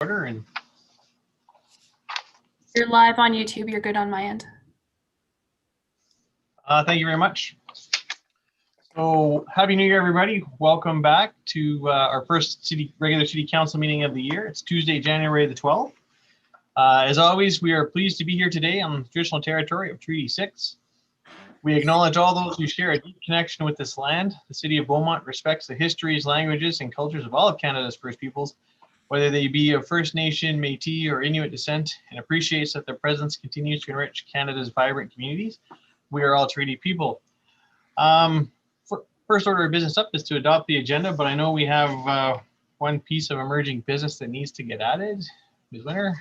Order and You're live on YouTube. You're good on my end. thank you very much. So happy New Year, everybody. Welcome back to our first regular city council meeting of the year. It's Tuesday, January the 12th. As always, we are pleased to be here today on the traditional territory of Treaty 6. We acknowledge all those who share a deep connection with this land. The city of Beaumont respects the histories, languages, and cultures of all of Canada's First Peoples, whether they be of First Nation, Métis, or Inuit descent, and appreciates that their presence continues to enrich Canada's vibrant communities. We are all treaty people. First order of business up is to adopt the agenda, but I know we have one piece of emerging business that needs to get added. Ms. Winter.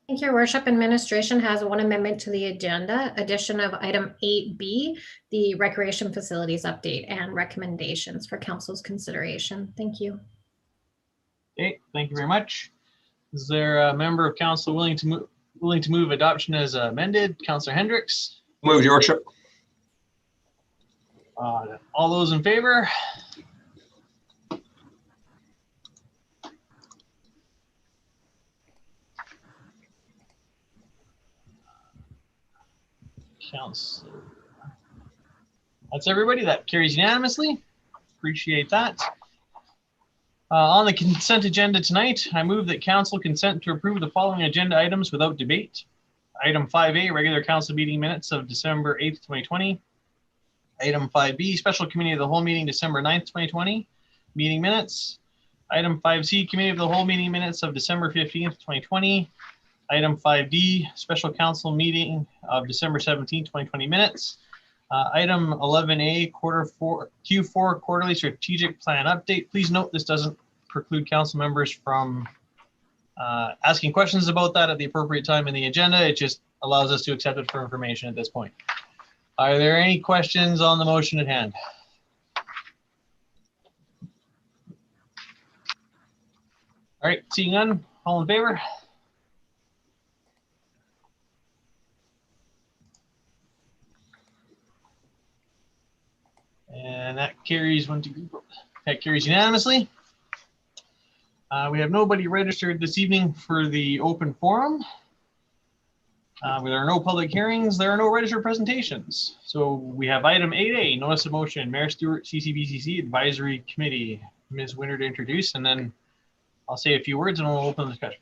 Thank you, Your Worship. Administration has one amendment to the agenda, addition of item 8B, the recreation facilities update and recommendations for council's consideration. Thank you. Okay, thank you very much. Is there a member of council willing to move adoption as amended? Councillor Hendricks. Move, Your Worship. All those in favor? Council. That's everybody. That carries unanimously. Appreciate that. On the consent agenda tonight, I move that council consent to approve the following agenda items without debate. Item 5A, regular council meeting minutes of December 8th, 2020. Item 5B, special committee of the whole meeting December 9th, 2020, meeting minutes. Item 5C, committee of the whole meeting minutes of December 15th, 2020. Item 5D, special council meeting of December 17th, 2020 minutes. Item 11A, Q4 quarterly strategic plan update. Please note this doesn't preclude council members from asking questions about that at the appropriate time in the agenda. It just allows us to accept it for information at this point. Are there any questions on the motion at hand? All right, seeing none, all in favor? And that carries that carries unanimously. We have nobody registered this evening for the open forum. There are no public hearings. There are no registered presentations. So we have item 8A, notice of motion, Mayor Stewart, CCBCC Advisory Committee. Ms. Winter to introduce, and then I'll say a few words and we'll open the discussion.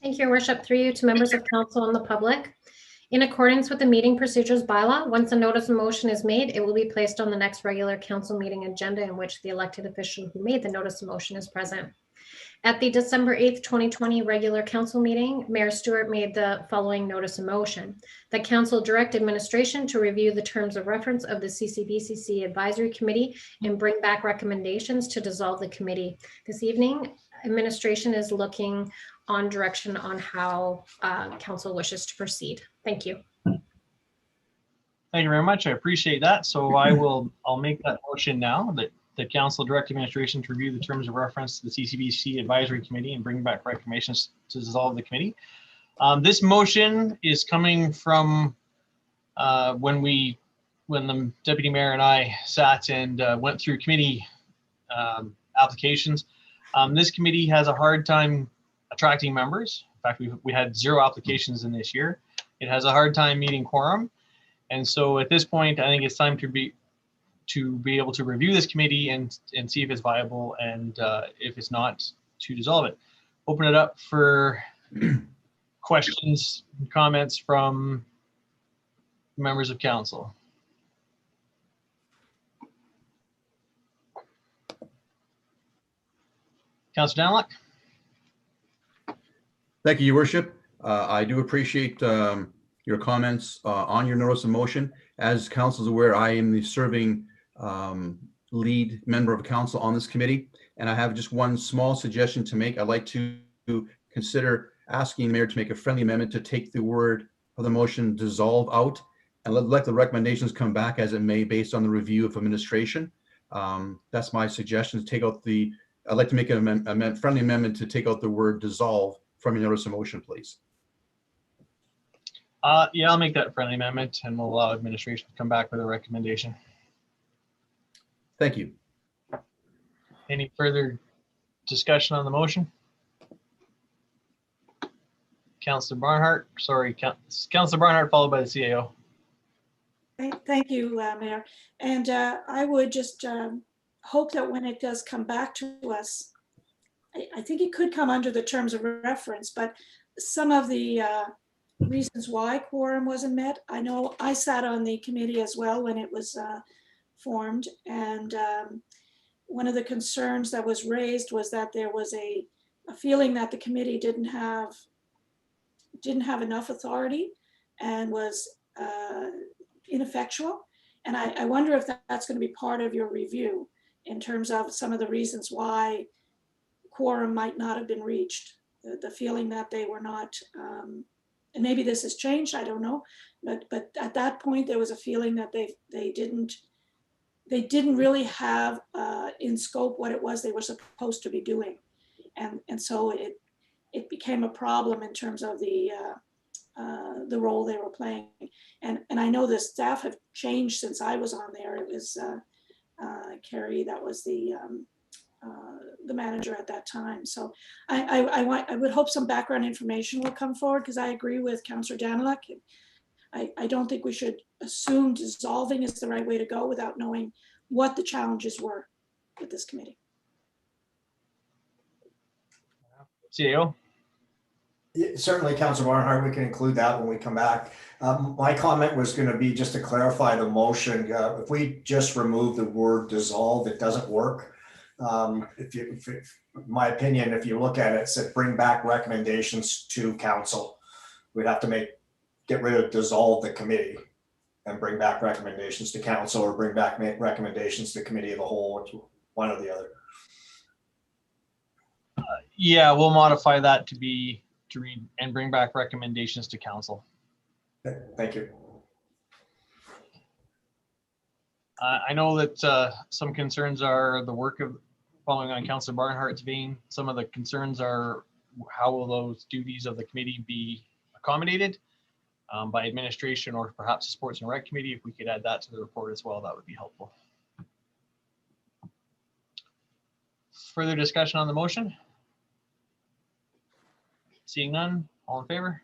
Thank you, Your Worship. Through you to members of council and the public. In accordance with the meeting procedures bylaw, once a notice of motion is made, it will be placed on the next regular council meeting agenda in which the elected official who made the notice of motion is present. At the December 8th, 2020 regular council meeting, Mayor Stewart made the following notice of motion. That council direct administration to review the terms of reference of the CCBCC Advisory Committee and bring back recommendations to dissolve the committee. This evening, administration is looking on direction on how council wishes to proceed. Thank you. Thank you very much. I appreciate that. So I'll make that motion now that the council direct administration to review the terms of reference to the CCBC Advisory Committee and bring back recommendations to dissolve the committee. This motion is coming from when the deputy mayor and I sat and went through committee applications. This committee has a hard time attracting members. In fact, we had 0 applications in this year. It has a hard time meeting quorum. And so at this point, I think it's time to be able to review this committee and see if it's viable, and if it's not, to dissolve it. Open it up for questions and comments from members of council. Councillor Danlock. Thank you, Your Worship. I do appreciate your comments on your notice of motion. As council is aware, I am the serving lead member of council on this committee, and I have just one small suggestion to make. I'd like to consider asking the mayor to make a friendly amendment to take the word of the motion dissolve out and let the recommendations come back as it may based on the review of administration. That's my suggestion, to take out I'd like to make a friendly amendment to take out the word dissolve from your notice of motion, please. Yeah, I'll make that friendly amendment and we'll allow administration to come back with a recommendation. Thank you. Any further Discussion on the motion. Councillor Barnhart, sorry, Councillor Barnhart followed by the CAO. Thank you, Mayor. And I would just hope that when it does come back to us, I think it could come under the terms of reference, but some of the reasons why quorum wasn't met, I know I sat on the committee as well when it was formed, and one of the concerns that was raised was that there was a feeling that the committee didn't have enough authority and was ineffectual. And I wonder if that's going to be part of your review in terms of some of the reasons why quorum might not have been reached. The feeling that they were not, and maybe this has changed, I don't know, but at that point there was a feeling that they didn't really have in scope what it was they were supposed to be doing. And so it became a problem in terms of the role they were playing. And I know the staff have changed since I was on there. It was Carrie that was the manager at that time. So I would hope some background information will come forward, because I agree with Councillor Daniluk. I don't think we should assume dissolving is the right way to go without knowing what the challenges were with this committee. CAO. Yeah, certainly, Councillor Barnhart, we can include that when we come back. My comment was going to be just to clarify the motion. If we just remove the word dissolve, it doesn't work. My opinion, if you look at it, it said bring back recommendations to council. We'd have to get rid of dissolve the committee and bring back recommendations to council, or bring back recommendations to committee of the whole, one or the other. Yeah, we'll modify that to read and bring back recommendations to council. Okay, thank you. I know that some concerns are the work of following on Councillor Barnhart's vein. Some of the concerns are how will those duties of the committee be accommodated by administration, or perhaps the Sports and Rec Committee. If we could add that to the report as well, that would be helpful. Further discussion on the motion? Seeing none, all in favor?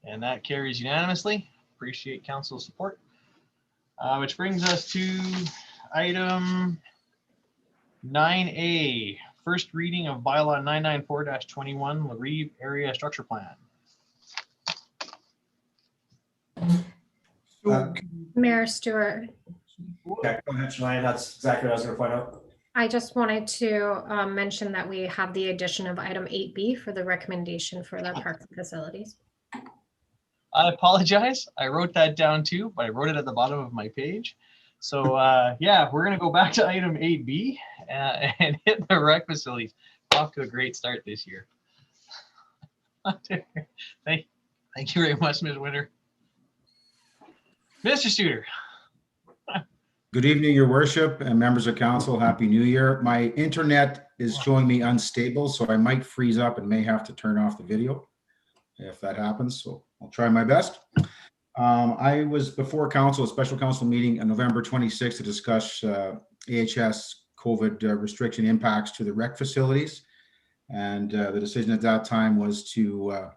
And that carries unanimously. Appreciate council's support. Which brings us to item 9A, first reading of bylaw 994-21, Lari area structure plan. Mayor Stewart, Okay, go ahead, Shania. That's exactly what I was going to point out. I just wanted to mention that we have the addition of item 8B for the recommendation for the parks and facilities. I apologize. I wrote that down too, but I wrote it at the bottom of my page. So yeah, we're going to go back to item 8B and hit the rec facilities. Off to a great start this year. Thank you very much, Ms. Winter. Mr. Stewart. Good evening, Your Worship and members of council. Happy New Year. My internet is showing me unstable, so I might freeze up and may have to turn off the video if that happens. So I'll try my best. I was before council, a special council meeting on November 26th to discuss AHS COVID restriction impacts to the rec facilities. And the decision at that time was to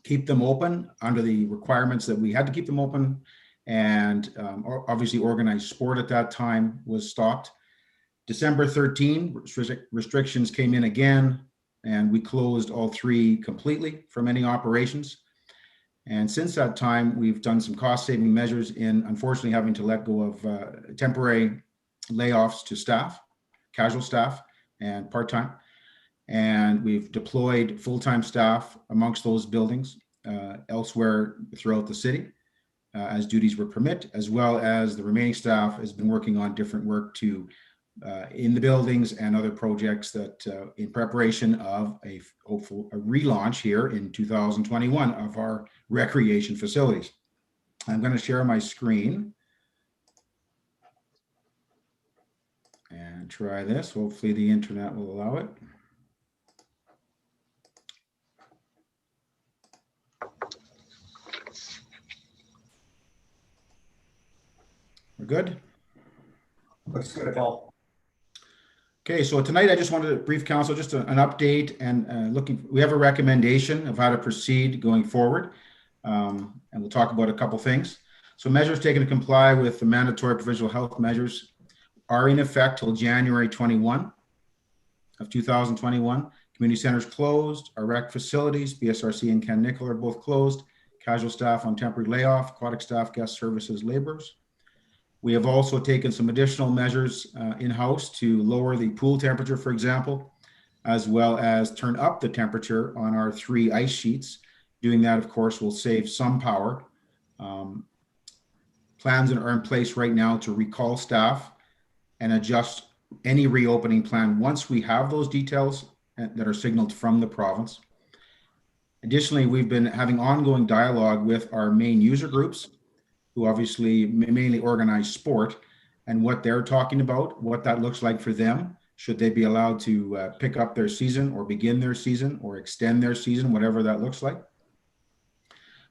keep them open under the requirements that we had to keep them open. And obviously organized sport at that time was stopped. December 13, restrictions came in again, and we closed all three completely from any operations. And since that time, we've done some cost saving measures in unfortunately having to let go of temporary layoffs to staff, casual staff and part-time. And we've deployed full-time staff amongst those buildings elsewhere throughout the city. As duties would permit, as well as the remaining staff has been working on different work to in the buildings and other projects that in preparation of a hopeful relaunch here in 2021 of our recreation facilities. I'm going to share my screen and try this. Hopefully the internet will allow it. We're good. Looks good, Paul. Okay, so tonight I just wanted to brief council, just an update and we have a recommendation of how to proceed going forward. And we'll talk about a couple things. So measures taken to comply with the mandatory provincial health measures are in effect till January 21 of 2021. Community centers closed, our rec facilities, BSRC and Ken Nickel are both closed. Casual staff on temporary layoff, aquatic staff, guest services, laborers. We have also taken some additional measures in-house to lower the pool temperature, for example, as well as turn up the temperature on our 3 ice sheets. Doing that, of course, will save some power. Plans are in place right now to recall staff and adjust any reopening plan once we have those details that are signaled from the province. Additionally, we've been having ongoing dialogue with our main user groups, who obviously mainly organize sport, and what they're talking about, what that looks like for them. Should they be allowed to pick up their season or begin their season or extend their season, whatever that looks like.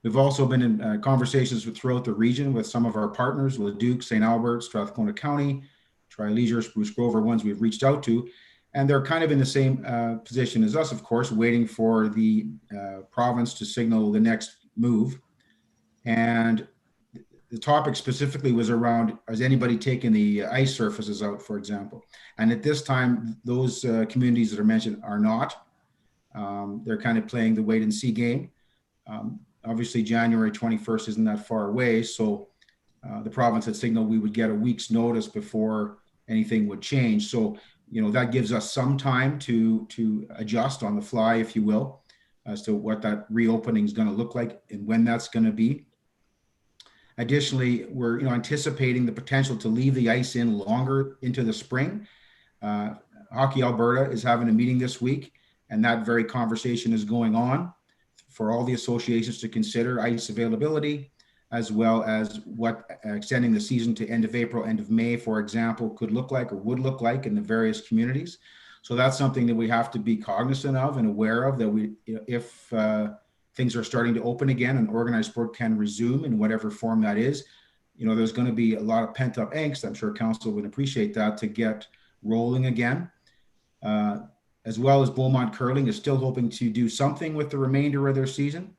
We've also been in conversations throughout the region with some of our partners, Leduc, St. Albert, Strathcona County, Tri-Leisure, Spruce Grove are ones we've reached out to. And they're kind of in the same position as us, of course, waiting for the province to signal the next move. And the topic specifically was around, is anybody taking the ice surfaces out, for example? And at this time, those communities that are mentioned are not. They're kind of playing the wait and see game. Obviously, January 21st isn't that far away. So the province had signaled we would get a week's notice before anything would change. So, you know, that gives us some time to adjust on the fly, if you will, as to what that reopening is going to look like and when that's going to be. Additionally, we're anticipating the potential to leave the ice in longer into the spring. Hockey Alberta is having a meeting this week, and that very conversation is going on for all the associations to consider ice availability, as well as what extending the season to end of April, end of May, for example, could look like or would look like in the various communities. So that's something that we have to be cognizant of and aware of, that we, if things are starting to open again and organized sport can resume in whatever form that is, there's going to be a lot of pent up angst. I'm sure council would appreciate that, to get rolling again. As well as Beaumont Curling is still hoping to do something with the remainder of their season.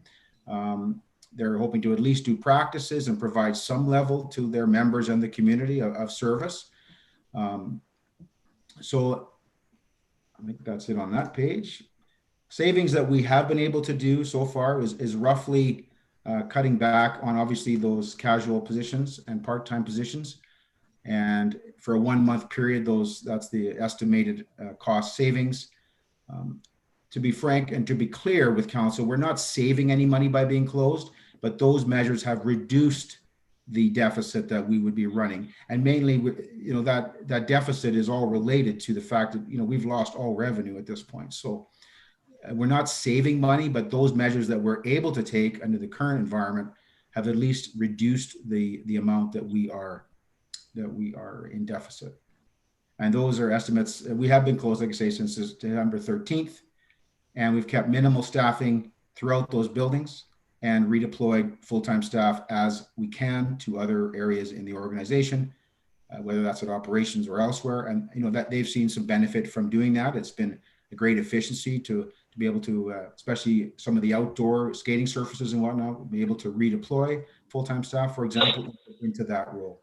They're hoping to at least do practices and provide some level to their members and the community of service. So I think that's it on that page. Savings that we have been able to do so far is roughly cutting back on obviously those casual positions and part-time positions. And for a 1 month period, that's the estimated cost savings. To be frank and to be clear with council, we're not saving any money by being closed, but those measures have reduced the deficit that we would be running. And mainly, that deficit is all related to the fact that, we've lost all revenue at this point. So we're not saving money, but those measures that we're able to take under the current environment have at least reduced the amount that we are in deficit. And those are estimates. We have been closed, like I say, since December 13th, and we've kept minimal staffing throughout those buildings and redeployed full-time staff as we can to other areas in the organization, whether that's at operations or elsewhere. And that they've seen some benefit from doing that. It's been a great efficiency to be able to, especially some of the outdoor skating surfaces and whatnot, be able to redeploy full-time staff, for example, into that role.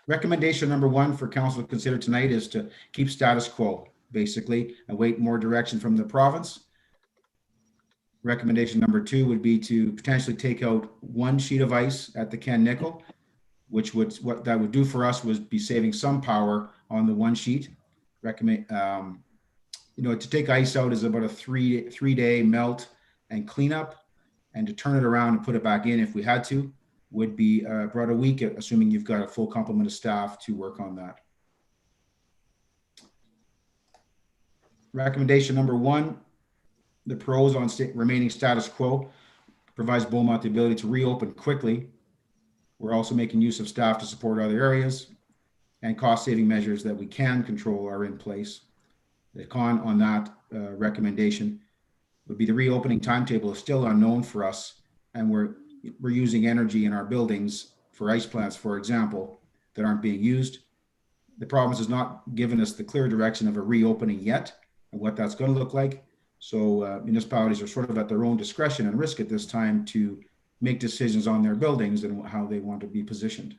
Recommendation number 1 for council to consider tonight is to keep status quo, basically, await more direction from the province. Recommendation number 2 would be to potentially take out 1 sheet of ice at the Ken Nickel, which what that would do for us was be saving some power on the 1 sheet. To take ice out is about a three-day melt and cleanup, and to turn it around and put it back in if we had to would be about a week, assuming you've got a full complement of staff to work on that. Recommendation number 1, the pros on remaining status quo provides Beaumont the ability to reopen quickly. We're also making use of staff to support other areas, and cost-saving measures that we can control are in place. The con on that recommendation would be the reopening timetable is still unknown for us, and we're using energy in our buildings for ice plants, for example, that aren't being used. The province has not given us the clear direction of a reopening yet and what that's going to look like. So municipalities are sort of at their own discretion and risk at this time to make decisions on their buildings and how they want to be positioned.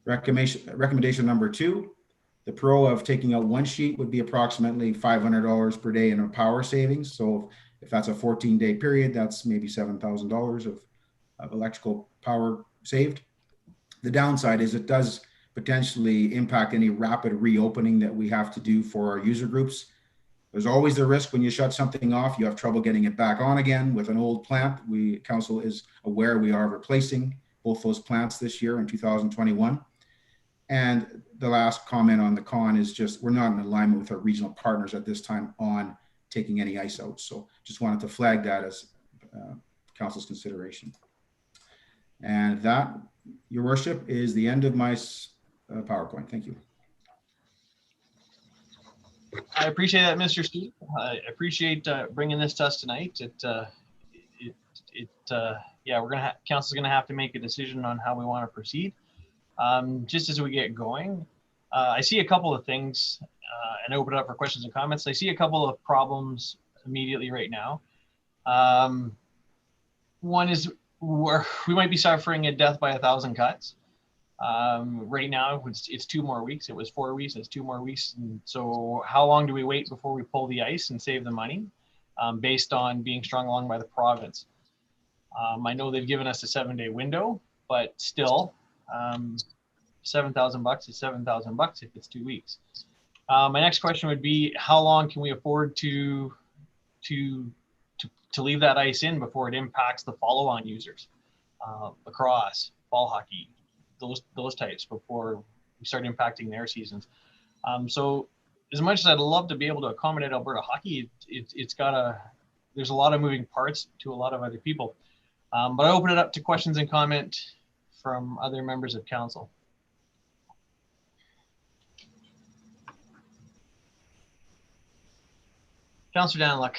Recommendation number 2, the pro of taking out one sheet would be approximately $500 per day in a power savings. So if that's a 14-day period, that's maybe $7,000 of electrical power saved. The downside is it does potentially impact any rapid reopening that we have to do for our user groups. There's always the risk when you shut something off, you have trouble getting it back on again with an old plant. Council is aware we are replacing both those plants this year in 2021. And the last comment on the con is just we're not in alignment with our regional partners at this time on taking any ice out. So just wanted to flag that as council's consideration. And that, Your Worship, is the end of my PowerPoint. Thank you. I appreciate that, Mr. Stewart. I appreciate bringing this to us tonight. Yeah, council's gonna have to make a decision on how we want to proceed. Just as we get going, I see a couple of things and open it up for questions and comments. I see a couple of problems immediately right now. One is where we might be suffering a death by 1,000 cuts. Right now, it's 2 more weeks. It was 4 weeks. It's 2 more weeks. And so how long do we wait before we pull the ice and save the money based on being strung along by the province? I know they've given us a 7-day window, but still, $7,000 is $7,000 if it's 2 weeks. My next question would be, how long can we afford to leave that ice in before it impacts the follow-on users, lacrosse, ball hockey, those types, before we start impacting their seasons? So as much as I'd love to be able to accommodate Alberta hockey, there's a lot of moving parts to a lot of other people. But I open it up to questions and comment from other members of council. Councillor Daniluk.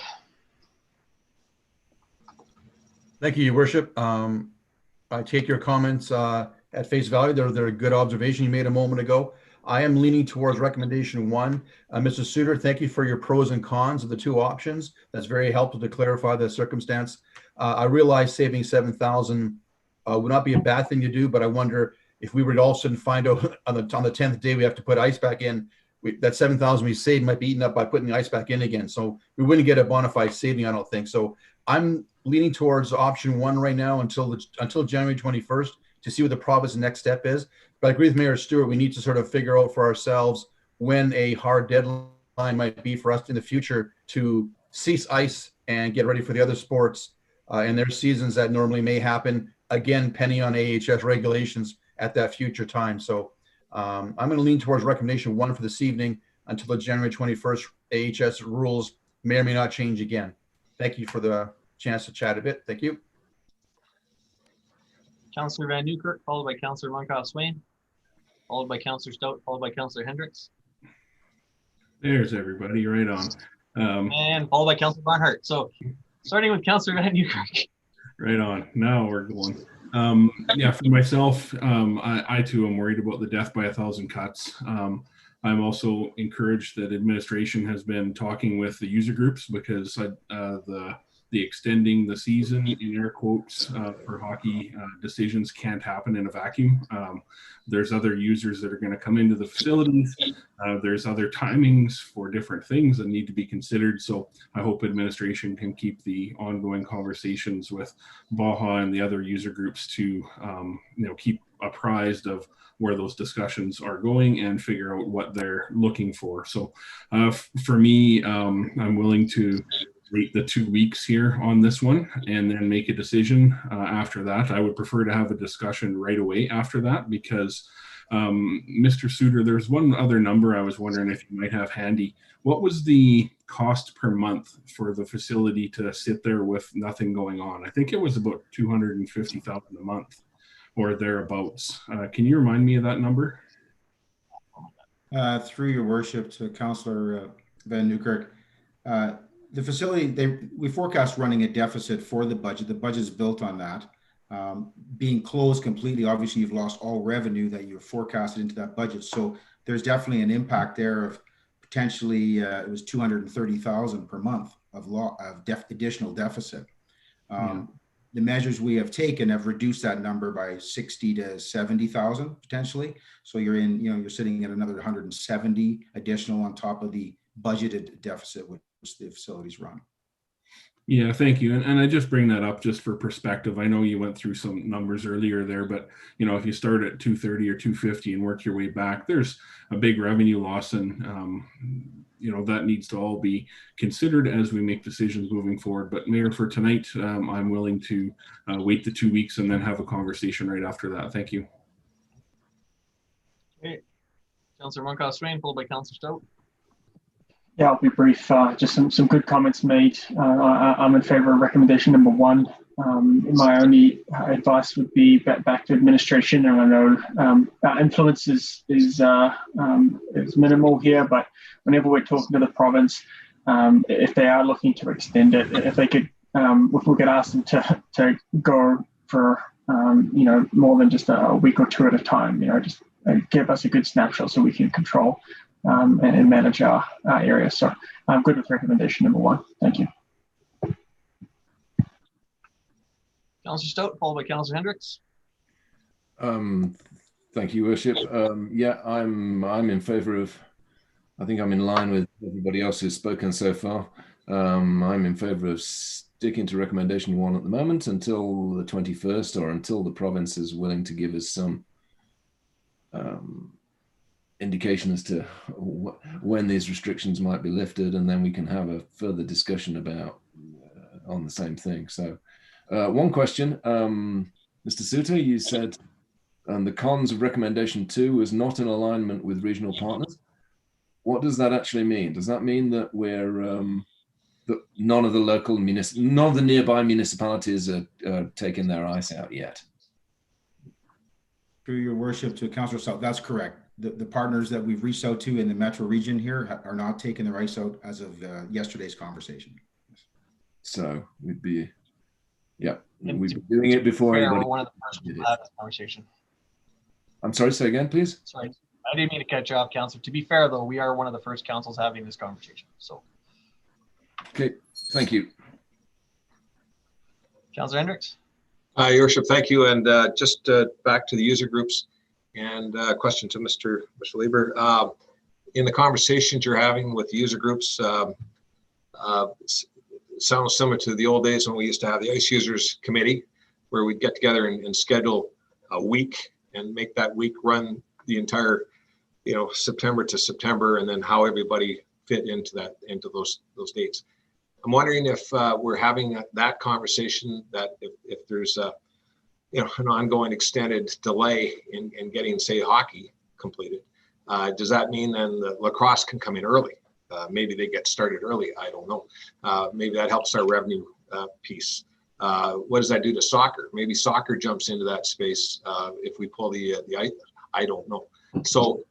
Thank you, Your Worship. I take your comments at face value. They're a good observation you made a moment ago. I am leaning towards recommendation 1. Mr. Suter, thank you for your pros and cons of the 2 options. That's very helpful to clarify the circumstance. I realize saving 7,000 would not be a bad thing to do, but I wonder if we were to all of a sudden find out on the 10th day we have to put ice back in, that 7,000 we saved might be eaten up by putting the ice back in again. So we wouldn't get a bona fide saving, I don't think. So I'm leaning towards option 1 right now until January 21st to see what the province's next step is. But I agree with Mayor Stewart, we need to sort of figure out for ourselves when a hard deadline might be for us in the future to cease ice and get ready for the other sports and their seasons that normally may happen, again, pending on AHS regulations at that future time. So I'm going to lean towards recommendation 1 for this evening until the January 21st AHS rules may or may not change again. Thank you for the chance to chat a bit. Thank you. Councillor Van Newkirk, followed by Councillor Monkoff-Swain, followed by Councillor Stout, followed by Councillor Hendricks. There's everybody, right on. And followed by Councillor Barnhart. So starting with Councillor Van Newkirk. Right on. Now we're going. Yeah, for myself, I too am worried about the death by 1,000 cuts. I'm also encouraged that administration has been talking with the user groups because the extending the season in air quotes for hockey decisions can't happen in a vacuum. There's other users that are going to come into the facilities. There's other timings for different things that need to be considered. So I hope administration can keep the ongoing conversations with Baja and the other user groups to keep apprised of where those discussions are going and figure out what they're looking for. So for me, I'm willing to wait the 2 weeks here on this one and then make a decision after that. I would prefer to have a discussion right away after that because Mr. Suter, there's one other number I was wondering if you might have handy. What was the cost per month for the facility to sit there with nothing going on? I think it was about $250,000 a month or thereabouts. Can you remind me of that number? Through your worship to Councillor Van Newkirk, the facility, we forecast running a deficit for the budget. The budget is built on that. Being closed completely, obviously you've lost all revenue that you're forecasted into that budget. So there's definitely an impact there of potentially, it was 230,000 per month of additional deficit. The measures we have taken have reduced that number by 60 to 70,000 potentially. So you're you're sitting at another 170 additional on top of the budgeted deficit which the facilities run. Yeah, thank you. And I just bring that up just for perspective. I know you went through some numbers earlier there, but if you start at 230 or 250 and work your way back, there's a big revenue loss, and that needs to all be considered as we make decisions moving forward. But Mayor, for tonight, I'm willing to wait the 2 weeks and then have a conversation right after that. Thank you. Okay. Councillor Moncoff-Swain, followed by Councillor Stout. Yeah, I'll be brief. Just some good comments made. I'm in favor of recommendation number 1. My only advice would be back to administration, and I know our influence is minimal here, but whenever we're talking to the province, if they are looking to extend it, if we could ask them to go for more than just a week or 2 at a time, just give us a good snapshot so we can control and manage our area. So I'm good with recommendation number 1. Thank you. Councillor Stout, followed by Councillor Hendricks. Thank you, Worship. Yeah, I'm in favour of. I think I'm in line with everybody else who's spoken so far. I'm in favour of sticking to recommendation 1 at the moment until the 21st, or until the province is willing to give us some indication as to when these restrictions might be lifted, and then we can have a further discussion about on the same thing. So one question, Mr. Souter, you said the cons of recommendation 2 was not in alignment with regional partners. What does that actually mean? Does that mean that we're that none of the nearby municipalities are taking their ice out yet? Through your worship to Councillor South, that's correct. The partners that we've reached out to in the metro region here are not taking their ice out as of yesterday's conversation. So we'd be doing it before anybody. One of the first to have this conversation. I'm sorry, say again, please. Sorry, I didn't mean to cut you off, Councillor. To be fair, though, we are one of the first councils having this conversation. So. Okay, thank you. Councillor Hendricks. Your Worship, thank you. And just back to the user groups, and question to Mr. Lieber. In the conversations you're having with user groups, sounds similar to the old days when we used to have the ICE Users Committee, where we'd get together and schedule a week and make that week run the entire, September to September, and then how everybody fit into those dates. I'm wondering if we're having that conversation, that if there's an ongoing extended delay in getting, say, hockey completed, does that mean then the lacrosse can come in early? Maybe they get started early. I don't know. Maybe that helps our revenue piece. What does that do to soccer? Maybe soccer jumps into that space if we pull the I don't know. So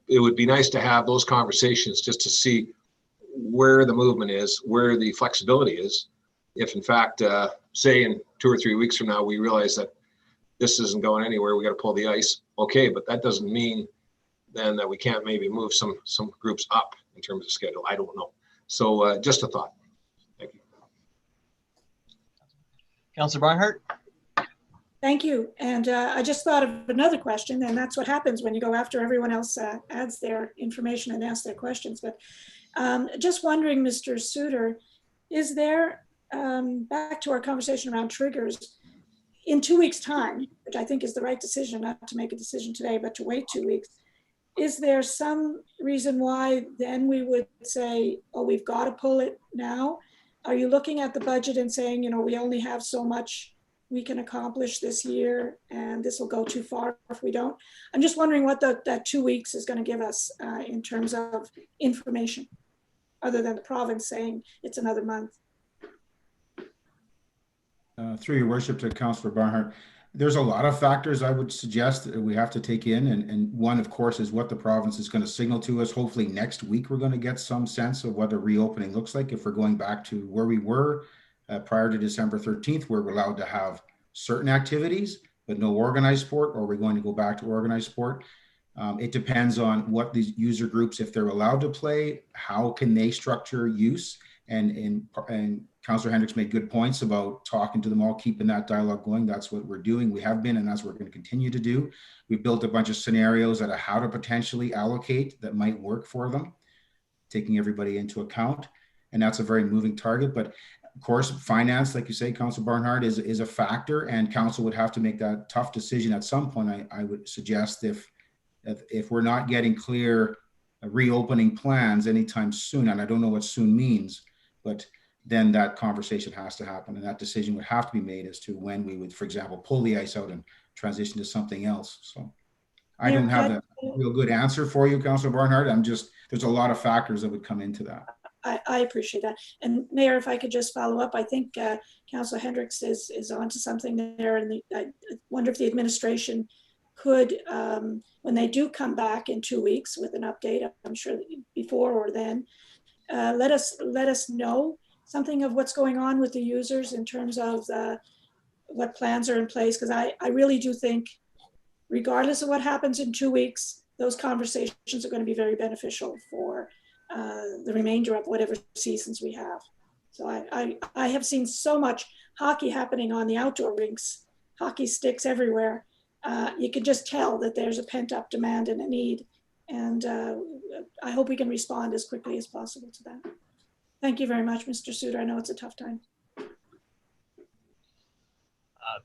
it would be nice to have those conversations just to see where the movement is, where the flexibility is. If in fact, say in 2 or 3 weeks from now, we realize that this isn't going anywhere, we got to pull the ice. Okay, but that doesn't mean then that we can't maybe move some groups up in terms of schedule. I don't know. So just a thought. Thank you. Councillor Barnhart. Thank you. And I just thought of another question, and that's what happens when you go after everyone else adds their information and asks their questions. But just wondering, Mr. Souter, is there, back to our conversation around triggers, in 2 weeks' time, which I think is the right decision, not to make a decision today, but to wait 2 weeks, is there some reason why then we would say, oh, we've got to pull it now? Are you looking at the budget and saying, we only have so much we can accomplish this year, and this will go too far if we don't? I'm just wondering what that 2 weeks is going to give us in terms of information, other than the province saying it's another month. Through your worship to Councillor Barnhart, there's a lot of factors I would suggest that we have to take in. And one, of course, is what the province is going to signal to us. Hopefully next week, we're going to get some sense of what a reopening looks like. If we're going back to where we were prior to December 13th, where we're allowed to have certain activities, but no organized sport, or we're going to go back to organized sport. It depends on what these user groups, if they're allowed to play, how can they structure use? And Councillor Hendricks made good points about talking to them all, keeping that dialogue going. That's what we're doing. We have been, and that's what we're going to continue to do. We built a bunch of scenarios at how to potentially allocate that might work for them, taking everybody into account. And that's a very moving target. But of course, finance, like you say, Councillor Barnhart, is a factor, and council would have to make that tough decision at some point. I would suggest if we're not getting clear reopening plans anytime soon, and I don't know what soon means, but then that conversation has to happen, and that decision would have to be made as to when we would, for example, pull the ice out and transition to something else. So I don't have a real good answer for you, Councillor Barnhart. There's a lot of factors that would come into that. I appreciate that. And Mayor, if I could just follow up, I think Councillor Hendricks is onto something there. And I wonder if the administration could, when they do come back in 2 weeks with an update, I'm sure that before or then, let us know something of what's going on with the users in terms of what plans are in place. Because I really do think, regardless of what happens in 2 weeks, those conversations are going to be very beneficial for the remainder of whatever seasons we have. So I have seen so much hockey happening on the outdoor rinks, hockey sticks everywhere. You can just tell that there's a pent-up demand and a need. And I hope we can respond as quickly as possible to that. Thank you very much, Mr. Suter. I know it's a tough time.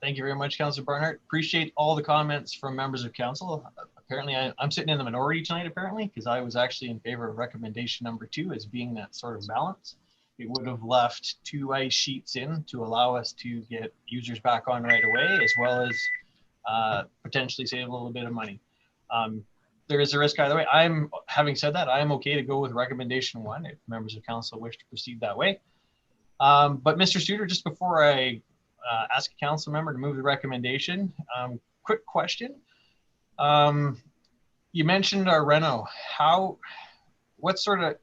Thank you very much, Councillor Barnhart. Appreciate all the comments from members of council. Apparently, I'm sitting in the minority tonight, apparently, because I was actually in favor of recommendation number 2 as being that sort of balance. It would have left 2 ice sheets in to allow us to get users back on right away, as well as potentially save a little bit of money. There is a risk either way. Having said that, I'm okay to go with recommendation 1 if members of council wish to proceed that way. But Mr. Suter, just before I ask a council member to move the recommendation, quick question. You mentioned our reno. What sort of,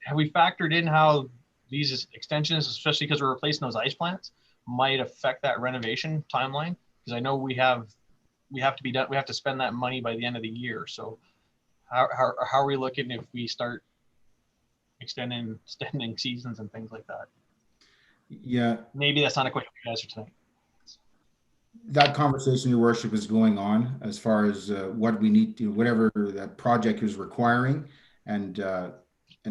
have we factored in how these extensions, especially because we're replacing those ice plants, might affect that renovation timeline? Because I know we have to spend that money by the end of the year. So how are we looking if we start extending seasons and things like that? Yeah. Maybe that's not a question for you guys for tonight. That conversation, Your Worship, is going on as far as what we need to, whatever that project is requiring, and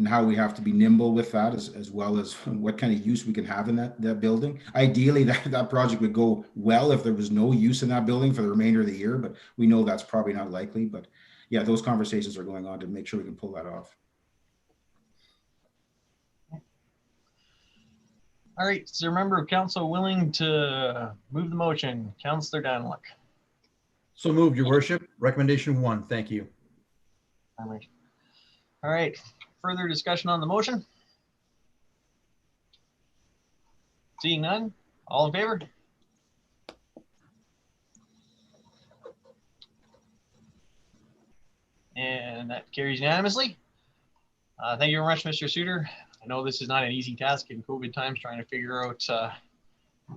how we have to be nimble with that, as well as what kind of use we can have in that building. Ideally, that project would go well if there was no use in that building for the remainder of the year, but we know that's probably not likely. But yeah, those conversations are going on to make sure we can pull that off. All right, is there a member of council willing to move the motion? Councillor Daniluk. So moved, Your Worship. Recommendation 1. Thank you. All right, further discussion on the motion? Seeing none, all in favor? And that carries unanimously. Thank you very much, Mr. Suter. I know this is not an easy task in COVID times, trying to figure out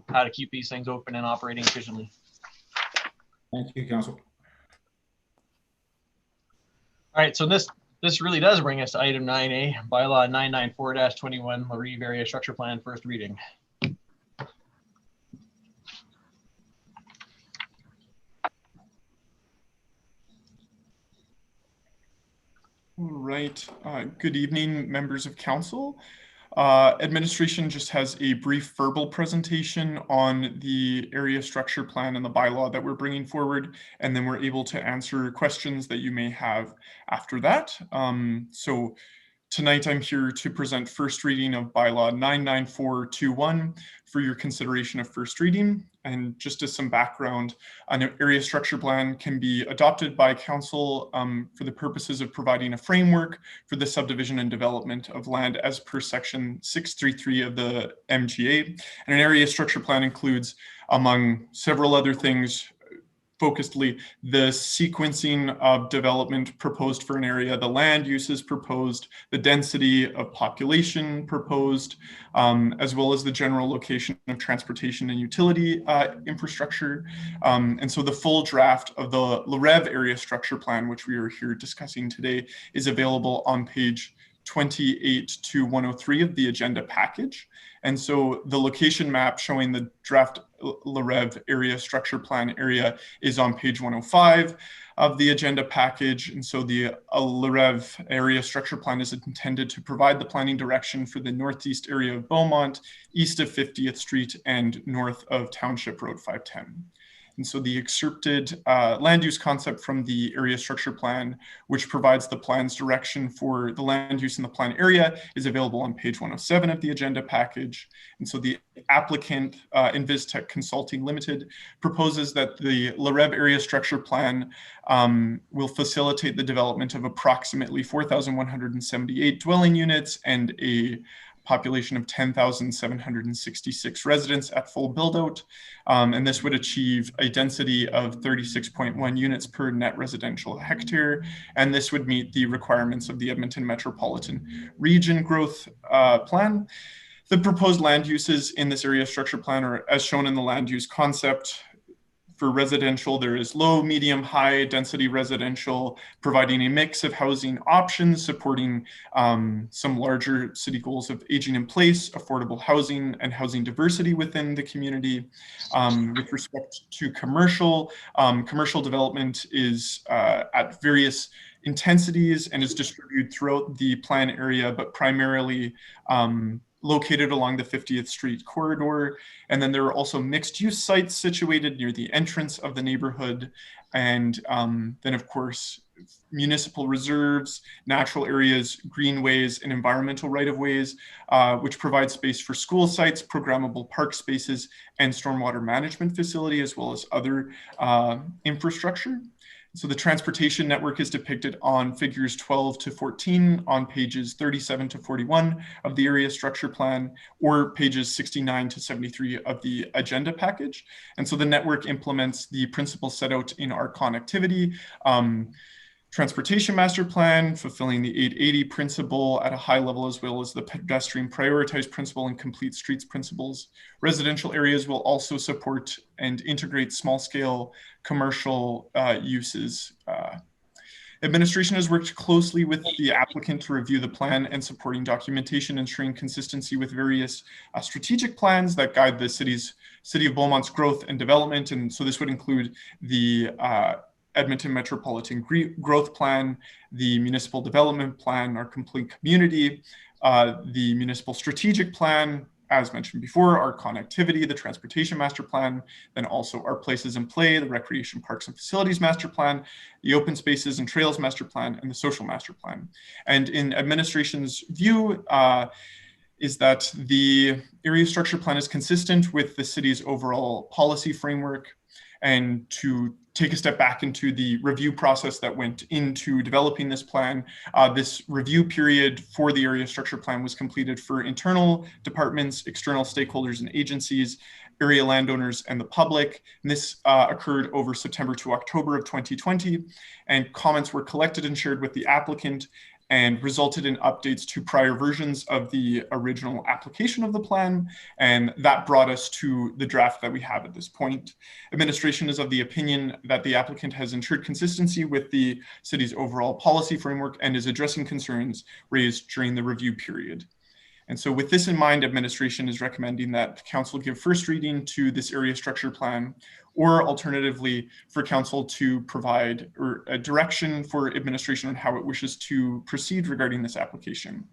how to keep these things open and operating efficiently. Thank you, Council. All right, so this really does bring us to item 9A, bylaw 994-21, Lari area structure plan, first reading. All right. Good evening, members of council. Administration just has a brief verbal presentation on the area structure plan and the bylaw that we're bringing forward, and then we're able to answer questions that you may have after that. So tonight I'm here to present first reading of bylaw 99421 for your consideration of first reading. And just as some background, an area structure plan can be adopted by council for the purposes of providing a framework for the subdivision and development of land as per section 633 of the MGA. And an area structure plan includes, among several other things, focusedly the sequencing of development proposed for an area, the land uses proposed, the density of population proposed, as well as the general location of transportation and utility infrastructure. And so the full draft of the Reve area structure plan, which we are here discussing today, is available on page 28 to 103 of the agenda package. And so the location map showing the draft Reve area structure plan area is on page 105 of the agenda package. And so the Reve area structure plan is intended to provide the planning direction for the northeast area of Beaumont, east of 50th Street, and north of Township Road 510. And so the excerpted land use concept from the area structure plan, which provides the plan's direction for the land use in the plan area, is available on page 107 of the agenda package. And so the applicant, Invistech Consulting Limited, proposes that the Reve area structure plan will facilitate the development of approximately 4,178 dwelling units and a population of 10,766 residents at full build out. And this would achieve a density of 36.1 units per net residential hectare. And this would meet the requirements of the Edmonton Metropolitan Region Growth Plan. The proposed land uses in this area structure plan are as shown in the land use concept. For residential, there is low, medium, high density residential, providing a mix of housing options, supporting some larger city goals of aging in place, affordable housing, and housing diversity within the community. With respect to commercial, commercial development is at various intensities and is distributed throughout the plan area, but primarily located along the 50th Street corridor. And then there are also mixed use sites situated near the entrance of the neighborhood. And then of course, municipal reserves, natural areas, greenways, and environmental right-of-ways, which provide space for school sites, programmable park spaces, and stormwater management facility, as well as other infrastructure. So the transportation network is depicted on figures 12 to 14 on pages 37 to 41 of the area structure plan, or pages 69 to 73 of the agenda package. And so the network implements the principles set out in our connectivity transportation master plan, fulfilling the 880 principle at a high level, as well as the pedestrian prioritized principle and complete streets principles. Residential areas will also support and integrate small scale commercial uses. Administration has worked closely with the applicant to review the plan and supporting documentation, ensuring consistency with various strategic plans that guide the City of Beaumont's growth and development. And so this would include the Edmonton Metropolitan Growth Plan, the Municipal Development Plan, our Complete Community, the Municipal Strategic Plan, as mentioned before, our connectivity, the Transportation Master Plan, then also our Places in Play, the Recreation Parks and Facilities Master Plan, the Open Spaces and Trails Master Plan, and the Social Master Plan. And in administration's view, is that the area structure plan is consistent with the city's overall policy framework, and to take a step back into the review process that went into developing this plan. This review period for the area structure plan was completed for internal departments, external stakeholders and agencies, area landowners, and the public. And this occurred over September to October of 2020, and comments were collected and shared with the applicant and resulted in updates to prior versions of the original application of the plan. And that brought us to the draft that we have at this point. Administration is of the opinion that the applicant has ensured consistency with the city's overall policy framework and is addressing concerns raised during the review period. And so with this in mind, administration is recommending that council give first reading to this area structure plan, or alternatively for council to provide a direction for administration on how it wishes to proceed regarding this application.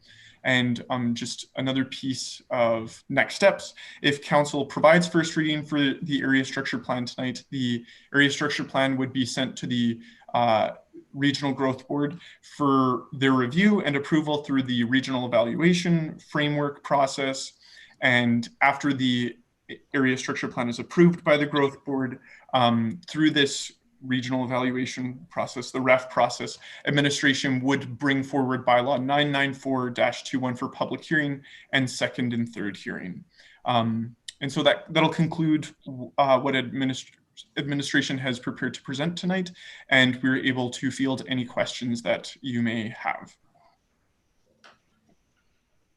And just another piece of next steps, if council provides first reading for the area structure plan tonight, the area structure plan would be sent to the Regional Growth Board for their review and approval through the regional evaluation framework process. And after the area structure plan is approved by the Growth Board, through this regional evaluation process, the REF process, administration would bring forward bylaw 994-21 for public hearing and second and third hearing. And so that'll conclude what administration has prepared to present tonight, and we're able to field any questions that you may have.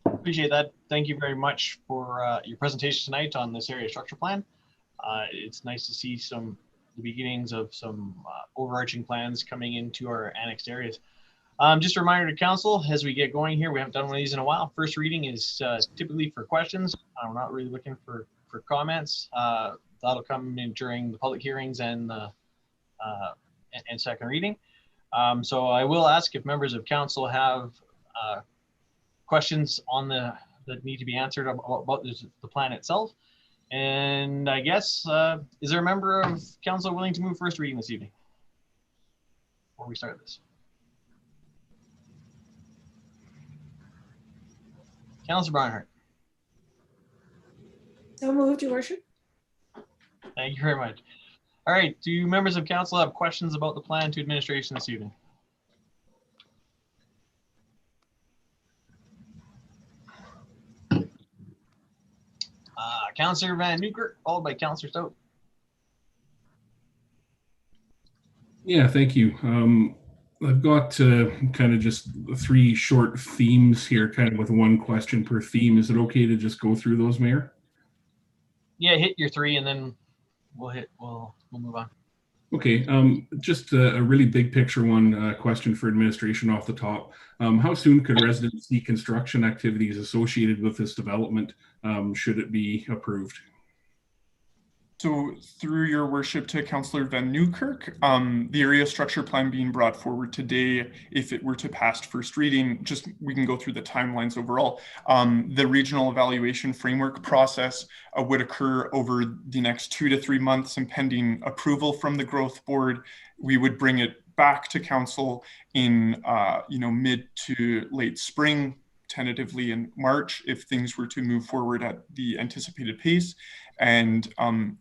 Appreciate that. Thank you very much for your presentation tonight on this area structure plan. It's nice to see the beginnings of some overarching plans coming into our annexed areas. Just a reminder to council as we get going here, we haven't done one of these in a while. First reading is typically for questions. We're not really looking for comments. That'll come in during the public hearings and second reading. So I will ask if members of council have questions on that need to be answered about the plan itself. And I guess, is there a member of council willing to move first reading this evening before we start this? Councilor Barnhart. So moved, Your Worship. Thank you very much. All right, do members of council have questions about the plan to administration this evening? Councillor Van Newkirk, followed by Councillor Stewart. Yeah, thank you. I've got kind of just 3 short themes here, kind of with 1 question per theme. Is it okay to just go through those, Mayor? Yeah, hit your 3 and then we'll move on. Okay, just a really big picture one question for administration off the top. How soon could residents see construction activities associated with this development should it be approved? So through your worship to Councillor Van Newkirk, the area structure plan being brought forward today, if it were to pass first reading, just we can go through the timelines overall. The regional evaluation framework process would occur over the next 2 to 3 months, and pending approval from the growth board, we would bring it back to council in mid to late spring, tentatively in March, if things were to move forward at the anticipated pace. And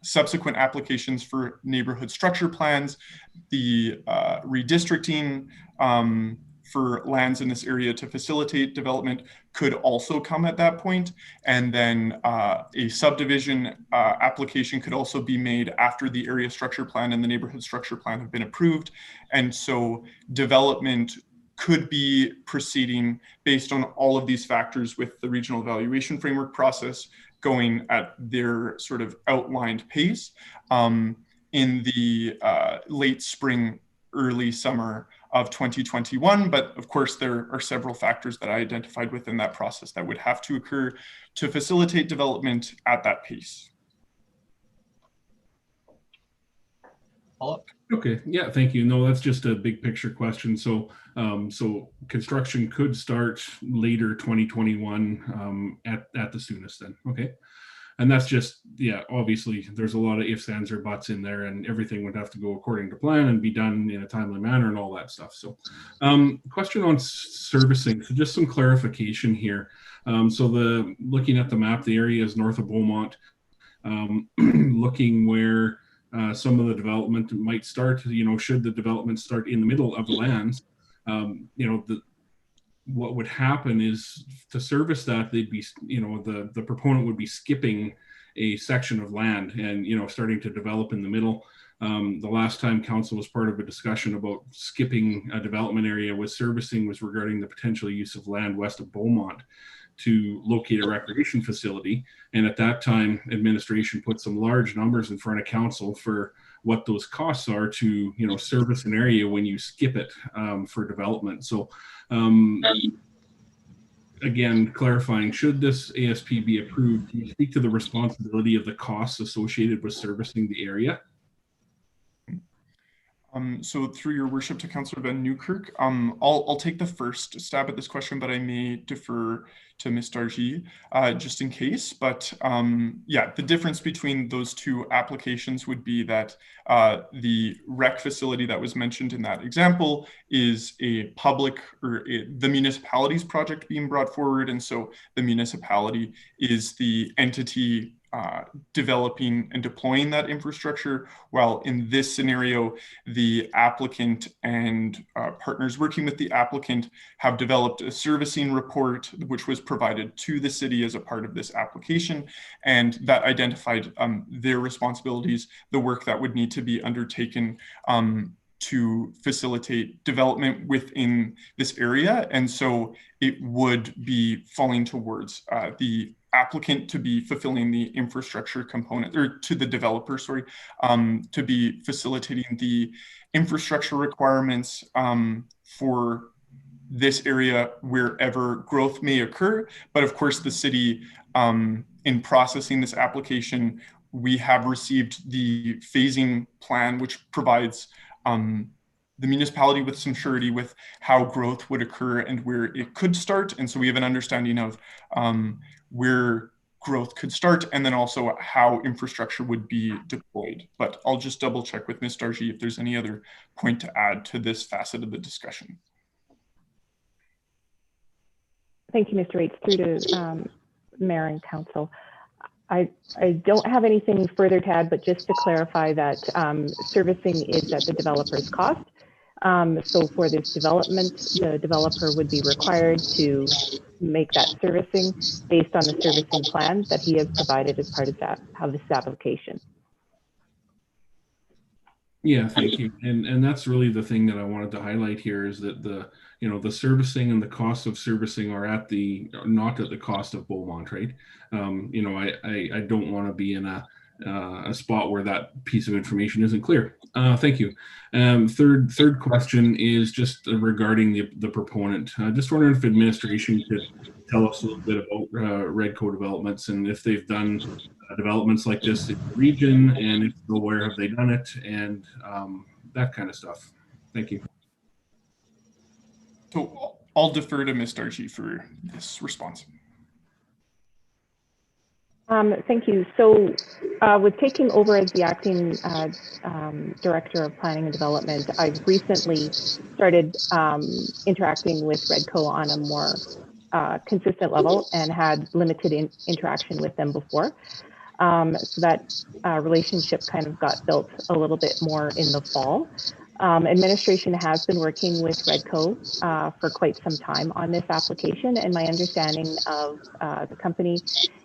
subsequent applications for neighborhood structure plans, the redistricting for lands in this area to facilitate development could also come at that point. And then a subdivision application could also be made after the area structure plan and the neighborhood structure plan have been approved. And so development could be proceeding based on all of these factors with the regional evaluation framework process going at their sort of outlined pace in the late spring, early summer of 2021. But of course, there are several factors that I identified within that process that would have to occur to facilitate development at that pace. Okay, yeah, thank you. No, that's just a big picture question. So, so construction could start later 2021 at the soonest then. Okay. And that's just, yeah, obviously there's a lot of ifs, ands, or buts in there, and everything would have to go according to plan and be done in a timely manner and all that stuff. So question on servicing. So just some clarification here. So looking at the map, the area is north of Beaumont, looking where some of the development might start, should the development start in the middle of the lands, what would happen is to service that, they'd be, the proponent would be skipping a section of land and, starting to develop in the middle. The last time council was part of a discussion about skipping a development area with servicing was regarding the potential use of land west of Beaumont to locate a recreation facility. And at that time, administration put some large numbers in front of council for what those costs are to, service an area when you skip it for development. So again, clarifying, should this ASP be approved, can you speak to the responsibility of the costs associated with servicing the area? So through your worship to Councillor Van Newkirk, I'll take the first stab at this question, but I may defer to Ms. Dargy just in case. But yeah, the difference between those 2 applications would be that the rec facility that was mentioned in that example is a public or the municipality's project being brought forward. And so the municipality is the entity developing and deploying that infrastructure, while in this scenario, the applicant and partners working with the applicant have developed a servicing report, which was provided to the city as a part of this application, and that identified their responsibilities, the work that would need to be undertaken to facilitate development within this area. And so it would be falling towards the applicant to be fulfilling the infrastructure component, or to the developer, sorry, to be facilitating the infrastructure requirements for this area wherever growth may occur. But of course, the city, in processing this application, we have received the phasing plan, which provides the municipality with some surety with how growth would occur and where it could start. And so we have an understanding of where growth could start, and then also how infrastructure would be deployed. But I'll just double check with Ms. Dargy if there's any other point to add to this facet of the discussion. Thank you, Mr. Rates. Through to Mayor and Council. I don't have anything further to add, but just to clarify that servicing is at the developer's cost. So for this development, the developer would be required to make that servicing based on the servicing plan that he has provided as part of this application. Yeah, thank you. And that's really the thing that I wanted to highlight here, is that the servicing and the cost of servicing are not at the cost of Beaumont, right? I don't want to be in a spot where that piece of information isn't clear. Thank you. Third question is just regarding the proponent. Just wondering if administration could tell us a little bit about Redco developments, and if they've done developments like this in the region, and if so, where have they done it, and that kind of stuff. Thank you. So I'll defer to Ms. Dargy for this response. Thank you. So with taking over as the acting Director of Planning and Development, I've recently started interacting with Redco on a more consistent level, and had limited interaction with them before. So that relationship kind of got built a little bit more in the fall. Administration has been working with Redco for quite some time on this application, and my understanding of the company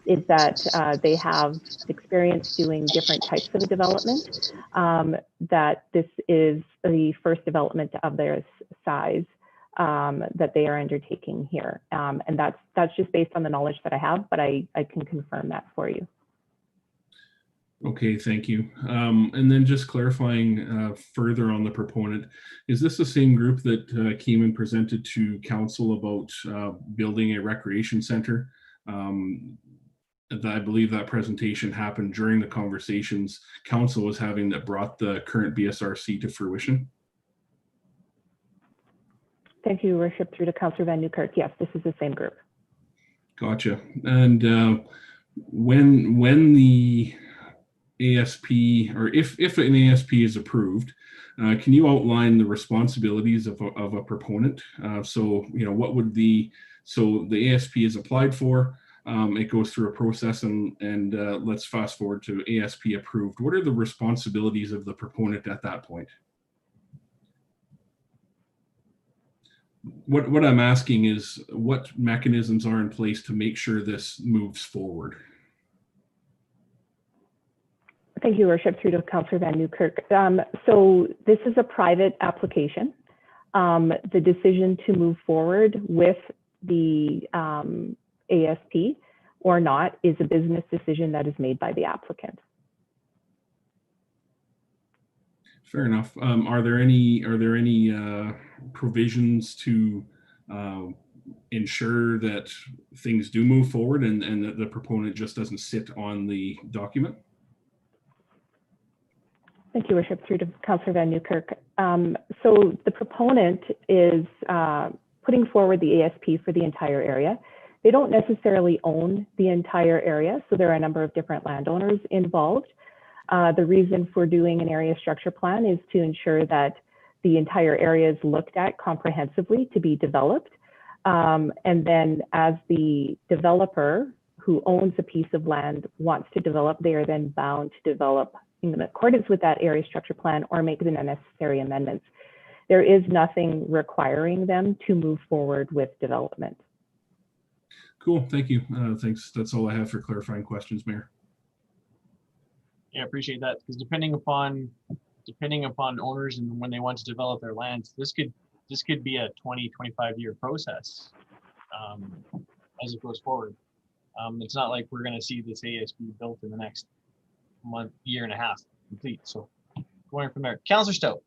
is that they have experience doing different types of development, that this is the first development of their size that they are undertaking here. And that's just based on the knowledge that I have, but I can confirm that for you. Okay, thank you. And then just clarifying further on the proponent, is this the same group that came and presented to council about building a recreation center? I believe that presentation happened during the conversations council was having that brought the current BSRC to fruition. Thank you, Your Worship. Through to Councillor Van Newkirk. Yes, this is the same group. Gotcha. And when the ASP, or if an ASP is approved, can you outline the responsibilities of a proponent? So what would the ASP is applied for, it goes through a process, and let's fast forward to ASP approved. What are the responsibilities of the proponent at that point? What I'm asking is what mechanisms are in place to make sure this moves forward? Thank you, Worship. Through to Councillor Van Newkirk. So this is a private application. The decision to move forward with the ASP or not is a business decision that is made by the applicant. Fair enough. Are there any provisions to ensure that things do move forward and that the proponent just doesn't sit on the document? Thank you, Worship. Through to Councillor Van Newkirk. So the proponent is putting forward the ASP for the entire area. They don't necessarily own the entire area, so there are a number of different landowners involved. The reason for doing an area structure plan is to ensure that the entire area is looked at comprehensively to be developed. And then as the developer who owns a piece of land wants to develop, they are then bound to develop in accordance with that area structure plan or make the necessary amendments. There is nothing requiring them to move forward with development. Cool, thank you. Thanks. That's all I have for clarifying questions, Mayor. Yeah, I appreciate that, because depending upon owners and when they want to develop their lands, this could be a 20-25 year process as it goes forward. It's not like we're going to see this ASB built in the next month, year and a half complete. So going from there, Councillor Stout.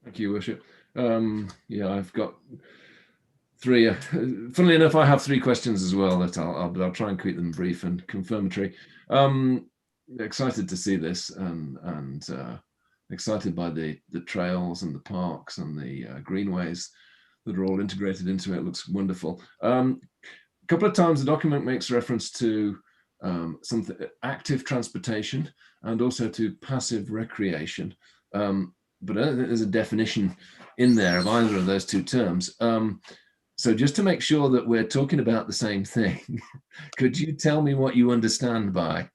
Thank you, Worship. Yeah, I've got three. Funnily enough, I have three questions as well that I'll try and keep them brief and confirmatory. Excited to see this and excited by the trails and the parks and the greenways that are all integrated into it. It looks wonderful. A couple of times the document makes reference to something active transportation and also to passive recreation. But I don't think there's a definition in there of either of those two terms. So just to make sure that we're talking about the same thing, could you tell me what you understand by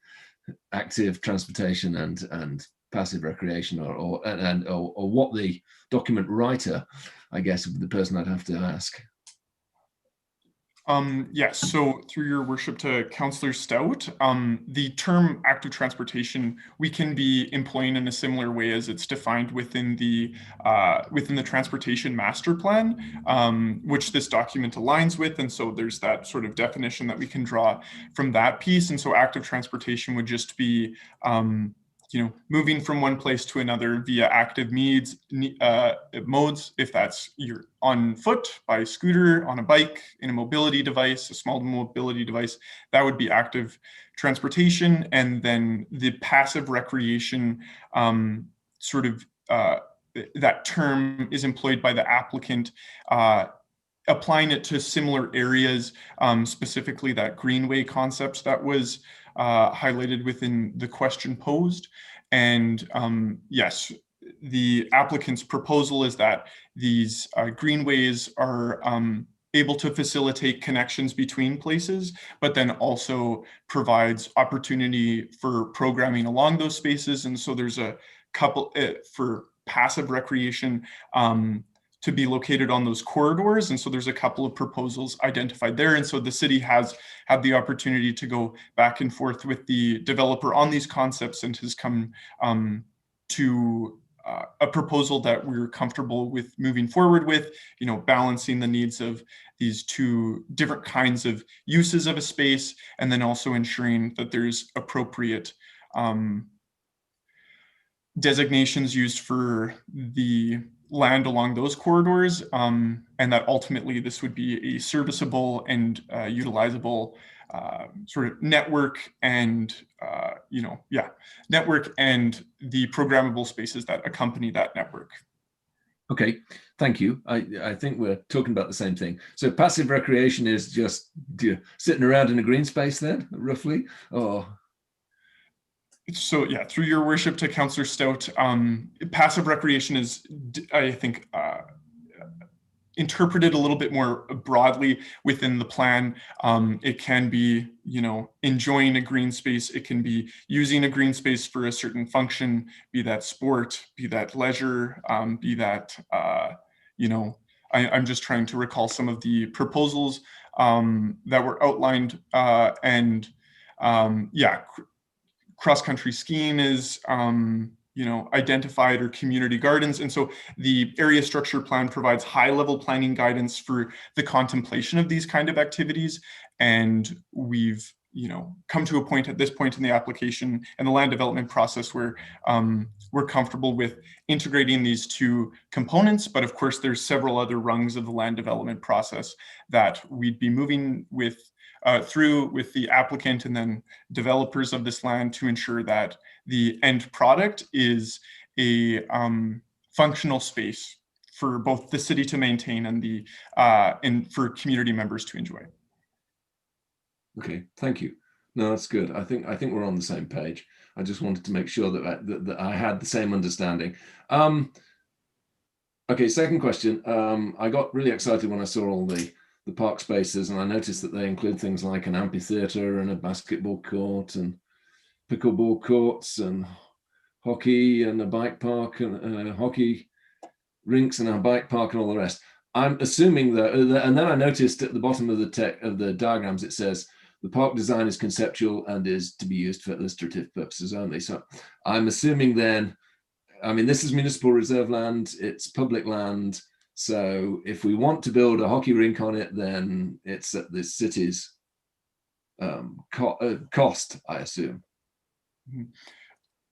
active transportation and passive recreation, or what the document writer, I guess, the person I'd have to ask? Yes, so through your worship to Councillor Stout, the term active transportation we can be employing in a similar way as it's defined within the transportation master plan, which this document aligns with, and so there's that sort of definition that we can draw from that piece. And so active transportation would just be moving from one place to another via active modes, if that's you're on foot, by scooter, on a bike, in a mobility device, a small mobility device, that would be active transportation. And then the passive recreation, that term is employed by the applicant, applying it to similar areas, specifically that greenway concept that was highlighted within the question posed. And yes, the applicant's proposal is that these greenways are able to facilitate connections between places, but then also provides opportunity for programming along those spaces. And so there's a couple for passive recreation to be located on those corridors. And so there's a couple of proposals identified there. And so the city has had the opportunity to go back and forth with the developer on these concepts and has come to a proposal that we're comfortable with moving forward with, balancing the needs of these two different kinds of uses of a space, and then also ensuring that there's appropriate designations used for the land along those corridors, and that ultimately this would be a serviceable and utilizable sort of network and network and the programmable spaces that accompany that network. Okay, thank you. I think we're talking about the same thing. So passive recreation is just sitting around in a green space then, roughly, or? So yeah, through your worship to Councillor Stout, passive recreation is, I think, interpreted a little bit more broadly within the plan. It can be, enjoying a green space. It can be using a green space for a certain function, be that sport, be that leisure, be that, I'm just trying to recall some of the proposals that were outlined, cross-country skiing is, identified, or community gardens. And so the area structure plan provides high-level planning guidance for the contemplation of these kind of activities. And we've, come to a point at this point in the application and the land development process where we're comfortable with integrating these two components. But of course, there's several other rungs of the land development process that we'd be moving with through with the applicant and then developers of this land to ensure that the end product is a functional space for both the city to maintain and for community members to enjoy. Okay, thank you. No, that's good. I think we're on the same page. I just wanted to make sure that I had the same understanding. Okay, second question. I got really excited when I saw all the the park spaces, and I noticed that they include things like an amphitheater and a basketball court and pickleball courts and hockey and a bike park and hockey rinks and a bike park and all the rest. I'm assuming that, and then I noticed at the bottom of the diagrams it says the park design is conceptual and is to be used for illustrative purposes only. So I'm assuming then, I mean, this is municipal reserve land, it's public land. So if we want to build a hockey rink on it, then it's at the city's cost, I assume.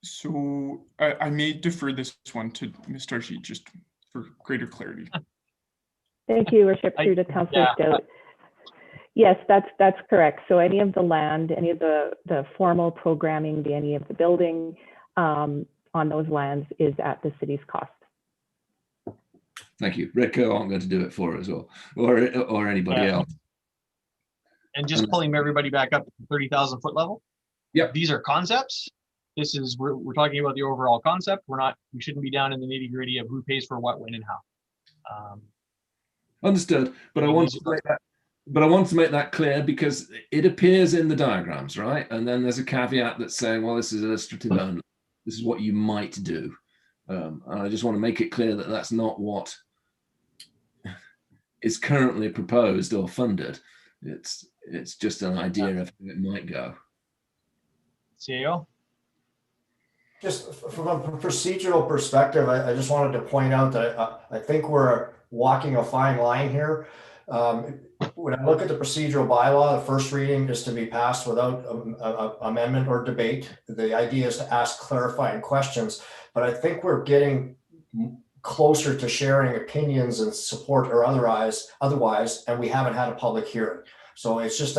So I may defer this one to Ms. Darcy just for greater clarity. Thank you, Worship, through to Councillor Stewart. Yes, that's correct. So any of the land, any of the formal programming, any of the building on those lands is at the city's cost. Thank you. Redco aren't going to do it for us or anybody else. And just pulling everybody back up to the 30,000 foot level. Yep. These are concepts. This is, we're talking about the overall concept. We shouldn't be down in the nitty gritty of who pays for what, when, and how. Understood. But I want to make that clear because it appears in the diagrams, right? And then there's a caveat that's saying, well, this is illustrative only. This is what you might do. And I just want to make it clear that that's not what is currently proposed or funded. It's just an idea of how it might go. CAO? Just from a procedural perspective, I just wanted to point out that I think we're walking a fine line here. When I look at the procedural bylaw, the first reading is to be passed without amendment or debate. The idea is to ask clarifying questions, but I think we're getting closer to sharing opinions and support or otherwise, and we haven't had a public hearing. So it's just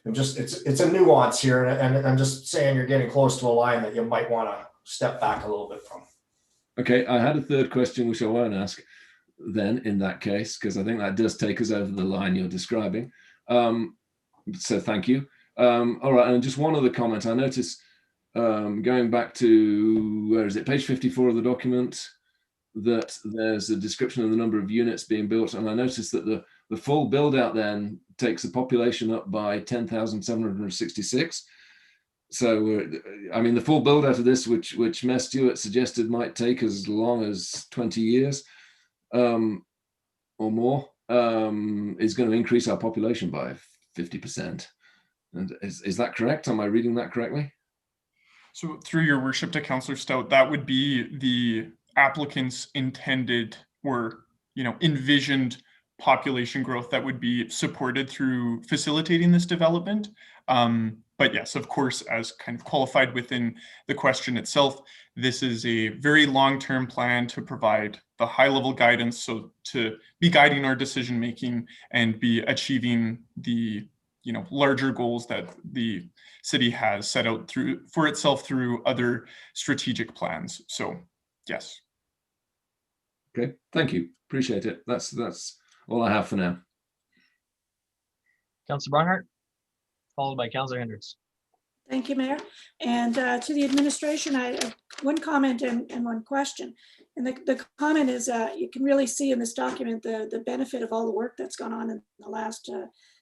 it's a nuance here, and I'm just saying you're getting close to a line that you might want to step back a little bit from. Okay, I had a third question which I won't ask then in that case, because I think that does take us over the line you're describing. So thank you. All right, and just one other comment. I noticed going back to, where is it, page 54 of the document, that there's a description of the number of units being built, and I noticed that the full build out then takes the population up by 10,766. So, I mean, the full build out of this, which Mayor Stewart suggested might take as long as 20 years or more, is going to increase our population by 50%. And is that correct? Am I reading that correctly? So through your worship to Councillor Stout, that would be the applicant's intended or, envisioned population growth that would be supported through facilitating this development. But yes, of course, as kind of qualified within the question itself, this is a very long-term plan to provide the high-level guidance, so to be guiding our decision-making and be achieving the larger goals that the city has set out for itself through other strategic plans. So yes. Okay, thank you. Appreciate it. That's all I have for now. Councillor Barnhart, followed by Councillor Hendricks. Thank you, Mayor. And to the administration, I have one comment and one question. And the comment is you can really see in this document the benefit of all the work that's gone on in the last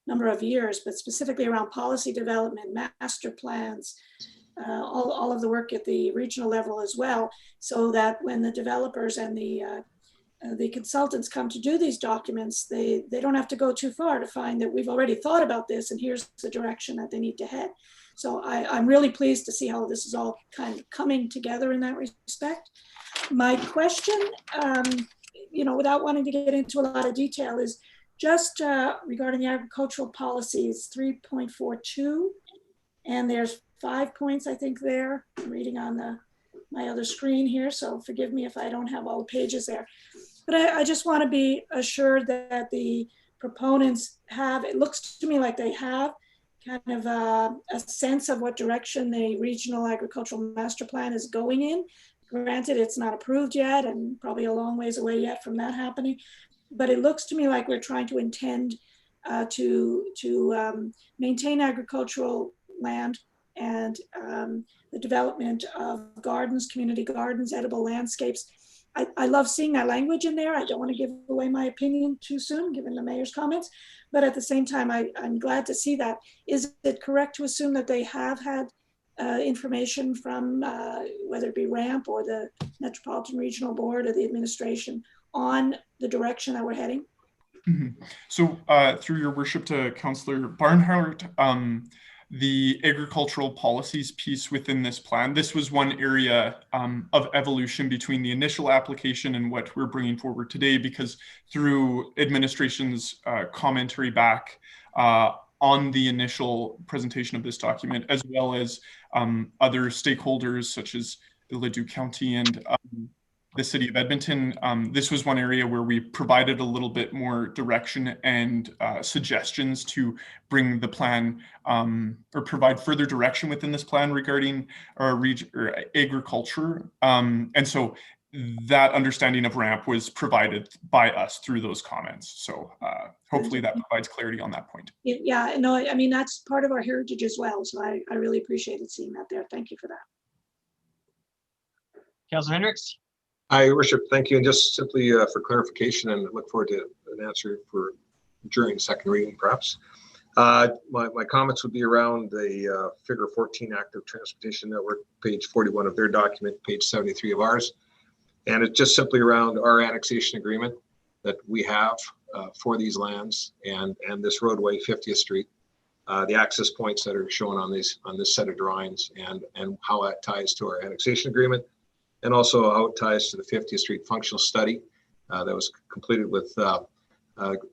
number of years, but specifically around policy development, master plans, all of the work at the regional level as well, so that when the developers and the consultants come to do these documents, they don't have to go too far to find that we've already thought about this and here's the direction that they need to head. So I'm really pleased to see how this is all kind of coming together in that respect. My question, without wanting to get into a lot of detail, is just regarding the agricultural policies 3.42, and there's 5 points, I think, there. I'm reading on my other screen here, so forgive me if I don't have all the pages there. But I just want to be assured that the proponents have, it looks to me like they have kind of a sense of what direction the regional agricultural master plan is going in. Granted, it's not approved yet and probably a long ways away yet from that happening. But it looks to me like we're trying to intend to maintain agricultural land and the development of gardens, community gardens, edible landscapes. I love seeing that language in there. I don't want to give away my opinion too soon, given the mayor's comments, but at the same time, I'm glad to see that. Is it correct to assume that they have had information from whether it be RAMP or the Metropolitan Regional Board or the administration on the direction that we're heading? Mm-hmm. So through your worship to Councillor Barnhart, the agricultural policies piece within this plan, this was one area of evolution between the initial application and what we're bringing forward today, because through administration's commentary back on the initial presentation of this document, as well as other stakeholders such as the Leduc County and the City of Edmonton, this was one area where we provided a little bit more direction and suggestions to bring the plan or provide further direction within this plan regarding our agriculture. And so that understanding of RAMP was provided by us through those comments. So hopefully that provides clarity on that point. Yeah, no, I mean, that's part of our heritage as well. So I really appreciated seeing that there. Thank you for that. Councillor Hendricks? Your worship, thank you. And just simply for clarification, and look forward to an answer for during second reading, perhaps. My comments would be around the figure 14 active transportation network, page 41 of their document, page 73 of ours. And it's just simply around our annexation agreement that we have for these lands and this roadway, 50th Street, the access points that are shown on this set of drawings, and how that ties to our annexation agreement. And also how it ties to the 50th Street functional study that was completed with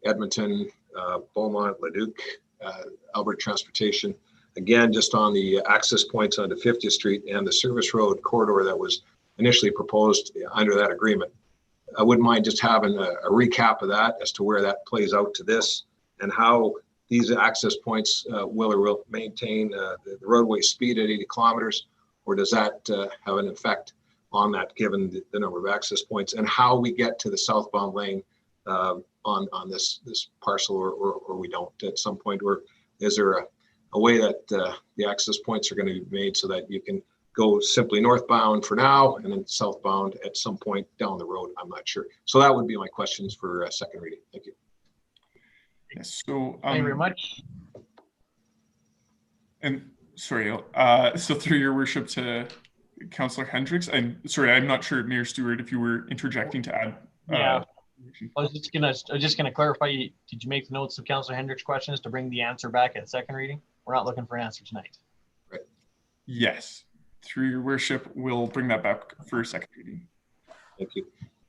Edmonton, Beaumont, Leduc, Alberta Transportation. Again, just on the access points onto 50th Street and the service road corridor that was initially proposed under that agreement. I wouldn't mind just having a recap of that as to where that plays out to this and how these access points will maintain the roadway speed at 80 kilometers, or does that have an effect on that, given the number of access points, and how we get to the southbound lane on this parcel, or we don't at some point, or is there a way that the access points are going to be made so that you can go simply northbound for now and then southbound at some point down the road? I'm not sure. So that would be my questions for second reading. Thank you. Yes. So thank you very much. And sorry, so through your worship to Councillor Hendricks, I'm sorry, I'm not sure, Mayor Stewart, if you were interjecting to add. Yeah, I was just gonna clarify. Did you make the notes of Councillor Hendricks' questions to bring the answer back at second reading? We're not looking for an answer tonight. Right. Yes, through your worship, we'll bring that back for second reading. Thank you.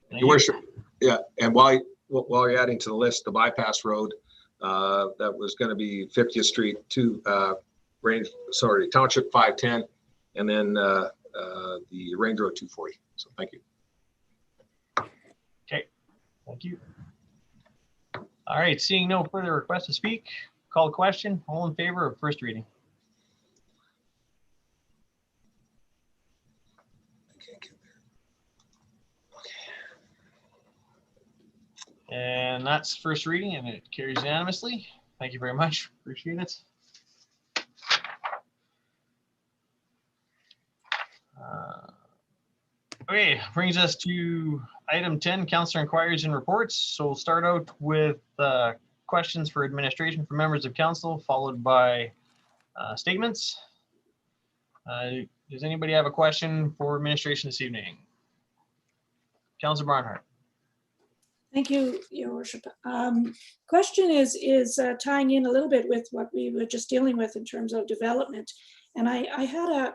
Your worship, yeah, and while you're adding to the list, the bypass road that was going to be 50th Street to Township 510, and then the Range Road 240. So thank you. Okay, thank you. All right, seeing no further requests to speak, call a question. All in favor of first reading? And that's first reading, and it carries unanimously. Thank you very much. Appreciate it. Okay, brings us to item 10, Councillor Inquiries and Reports. So we'll start out with questions for administration from members of council, followed by statements. Does anybody have a question for administration this evening? Councillor Barnhart. Thank you, Your Worship. Question is tying in a little bit with what we were just dealing with in terms of development. And I had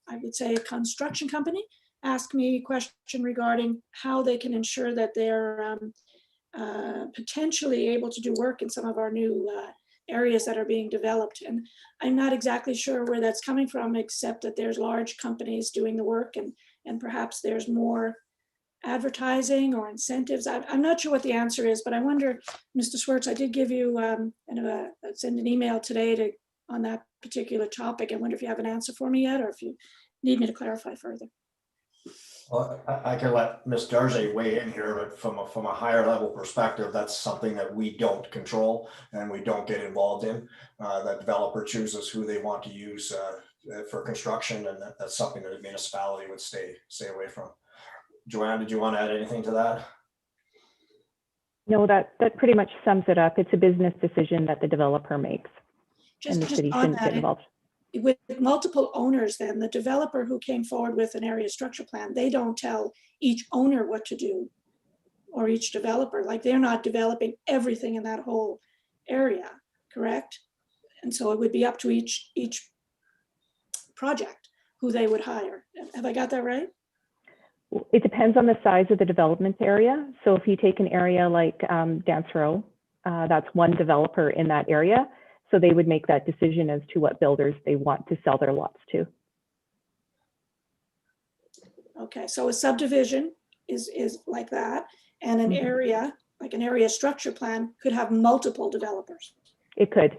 I would say a construction company ask me a question regarding how they can ensure that they're potentially able to do work in some of our new areas that are being developed. And I'm not exactly sure where that's coming from, except that there's large companies doing the work, and perhaps there's more advertising or incentives. I'm not sure what the answer is, but I wonder, Mr. Swartz, I did give you send an email today on that particular topic. I wonder if you have an answer for me yet, or if you need me to clarify further. Well, I can let Ms. Darze weigh in here, but from a higher level perspective, that's something that we don't control and we don't get involved in. The developer chooses who they want to use for construction, and that's something that a municipality would stay away from. Joanne, did you want to add anything to that? No, that pretty much sums it up. It's a business decision that the developer makes, and the city on shouldn't that, get involved. With multiple owners, then the developer who came forward with an area structure plan, they don't tell each owner what to do, or each developer. Like, they're not developing everything in that whole area, correct? And so it would be up to each project who they would hire. Have I got that right? It depends on the size of the development area. So if you take an area like Dance Row, that's one developer in that area. So they would make that decision as to what builders they want to sell their lots to. Okay, so a subdivision is like that, and an area, like an area structure plan, could have multiple developers. It could.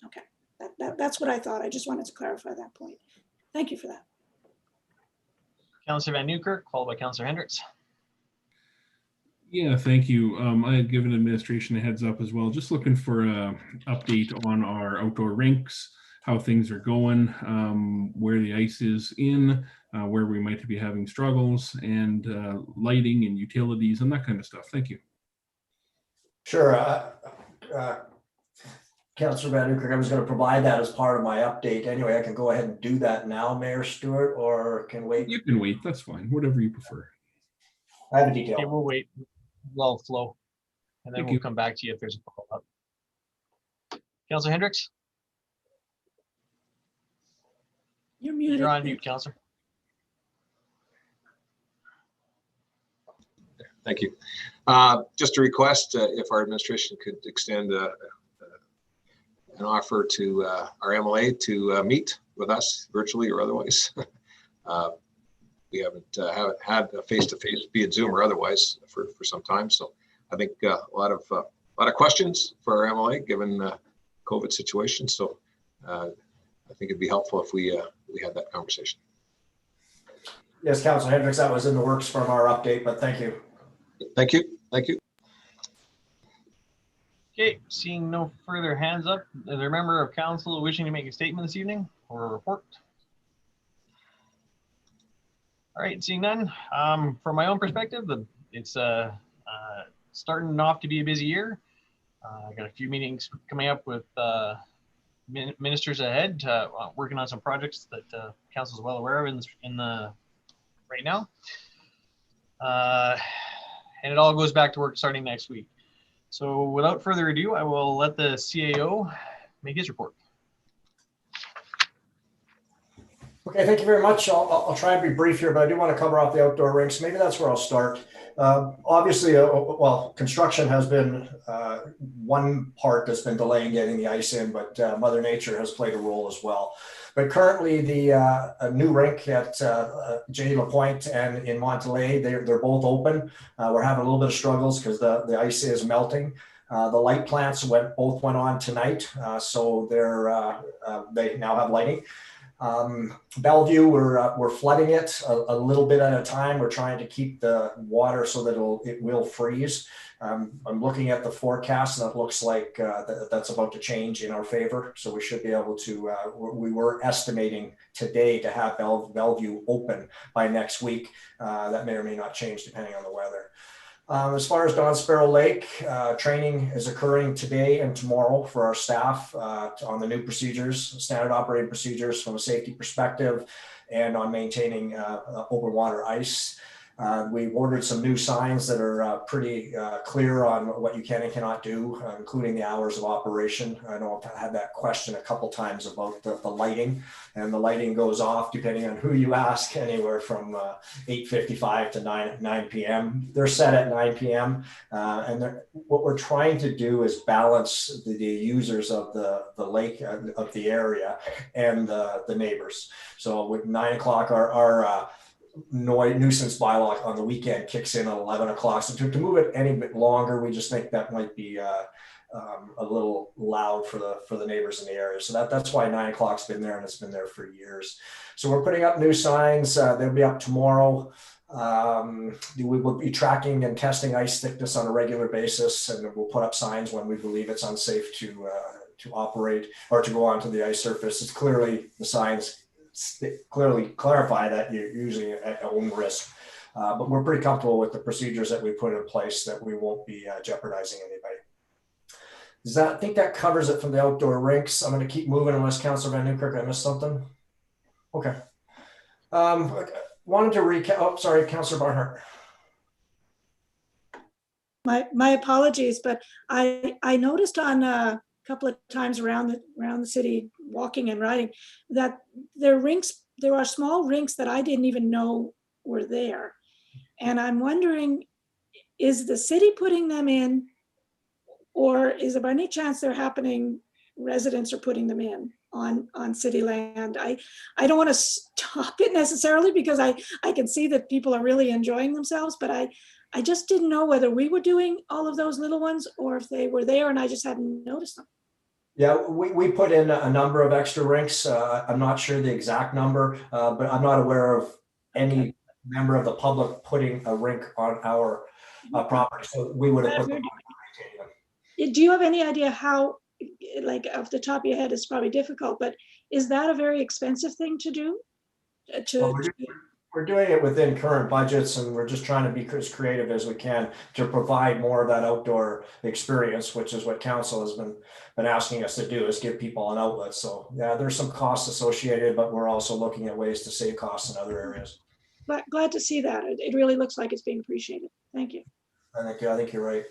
Okay, that's what I thought. I just wanted to clarify that point. Thank you for that. Councillor Van Newkirk, followed by Councillor Hendricks. Yeah, thank you. I had given administration a heads up as well, just looking for an update on our outdoor rinks, how things are going, where the ice is in, where we might be having struggles, and lighting and utilities and that kind of stuff. Thank you. Sure. Councillor Van Newkirk, I was going to provide that as part of my update. Anyway, I can go ahead and do that now, Mayor Stewart, or can wait. You can wait. That's fine. Whatever you prefer. I have a detail. Okay, we'll wait. We'll flow, and then Thank we'll you. come back to you if there's a follow-up. Councillor Hendricks, You're muted. you're on mute, Councillor. Thank you. Just a request, if our administration could extend an offer to our MLA to meet with us virtually or otherwise. We haven't had a face-to-face, be it Zoom or otherwise, for some time. So I think a lot of questions for our MLA given the COVID situation. So I think it'd be helpful if we had that conversation. Yes, Councillor Hendricks, that was in the works from our update, but thank you. Thank you. Thank you. Okay, seeing no further hands up, is there a member of council wishing to make a statement this evening or a report? All right, seeing none. From my own perspective, it's starting off to be a busy year. I got a few meetings coming up with ministers ahead, working on some projects that council is well aware of right now. And it all goes back to work starting next week. So without further ado, I will let the CAO make his report. Okay, thank you very much. I'll try and be brief here, but I do want to cover off the outdoor rinks. Maybe that's where I'll start. Obviously, well, construction has been one part that's been delaying getting the ice in, but Mother Nature has played a role as well. But currently, the new rink at J. LaPointe and in Monteley, they're both open. We're having a little bit of struggles because the ice is melting. The light plants both went on tonight, so they now have lighting. Bellevue, we're flooding it a little bit at a time. We're trying to keep the water so that it will freeze. I'm looking at the forecast and it looks like that's about to change in our favor. So we should be able to, we were estimating today to have Bellevue open by next week. That may or may not change depending on the weather. As far as Don Sparrow Lake, training is occurring today and tomorrow for our staff on the new procedures, standard operating procedures from a safety perspective, and on maintaining open water ice. We've ordered some new signs that are pretty clear on what you can and cannot do, including the hours of operation. I know I've had that question a couple times about the lighting, and the lighting goes off depending on who you ask, anywhere from 8:55 to 9 p.m. They're set at 9 p.m. And what we're trying to do is balance the users of the lake, of the area, and the neighbors. So with 9 o'clock, our nuisance bylaw on the weekend kicks in at 11 o'clock. So to move it any bit longer, we just think that might be a little loud for the neighbors in the area. So that's why 9 o'clock's been there, and it's been there for years. So we're putting up new signs. They'll be up tomorrow. We will be tracking and testing ice thickness on a regular basis, and we'll put up signs when we believe it's unsafe to operate or to go onto the ice surface. It's clearly, the signs clearly clarify that you're usually at own risk. But we're pretty comfortable with the procedures that we put in place, that we won't be jeopardizing anybody. I think that covers it from the outdoor rinks. I'm going to keep moving unless Councillor Van Newkirk, I missed something. Okay. Wanted to recap. Oh, sorry, Councillor Barnhart. My apologies, but I noticed on a couple of times around the city, walking and riding, that there are small rinks that I didn't even know were there. And I'm wondering, is the city putting them in, or is there by any chance they're happening, residents are putting them in on city land? I don't want to stop it necessarily, because I can see that people are really enjoying themselves, but I just didn't know whether we were doing all of those little ones or if they were there and I just hadn't noticed them. Yeah, we put in a number of extra rinks. I'm not sure the exact number, but I'm not aware of any member of the public putting a rink on our property. So we would have put them on. Do you have any idea how, like off the top of your head, it's probably difficult, but is that a very expensive thing to do? We're doing it within current budgets, and we're just trying to be as creative as we can to provide more of that outdoor experience, which is what council has been asking us to do, is give people an outlet. So yeah, there's some costs associated, but we're also looking at ways to save costs in other areas. But glad to see that. It really looks like it's being appreciated. Thank you. I think you're right.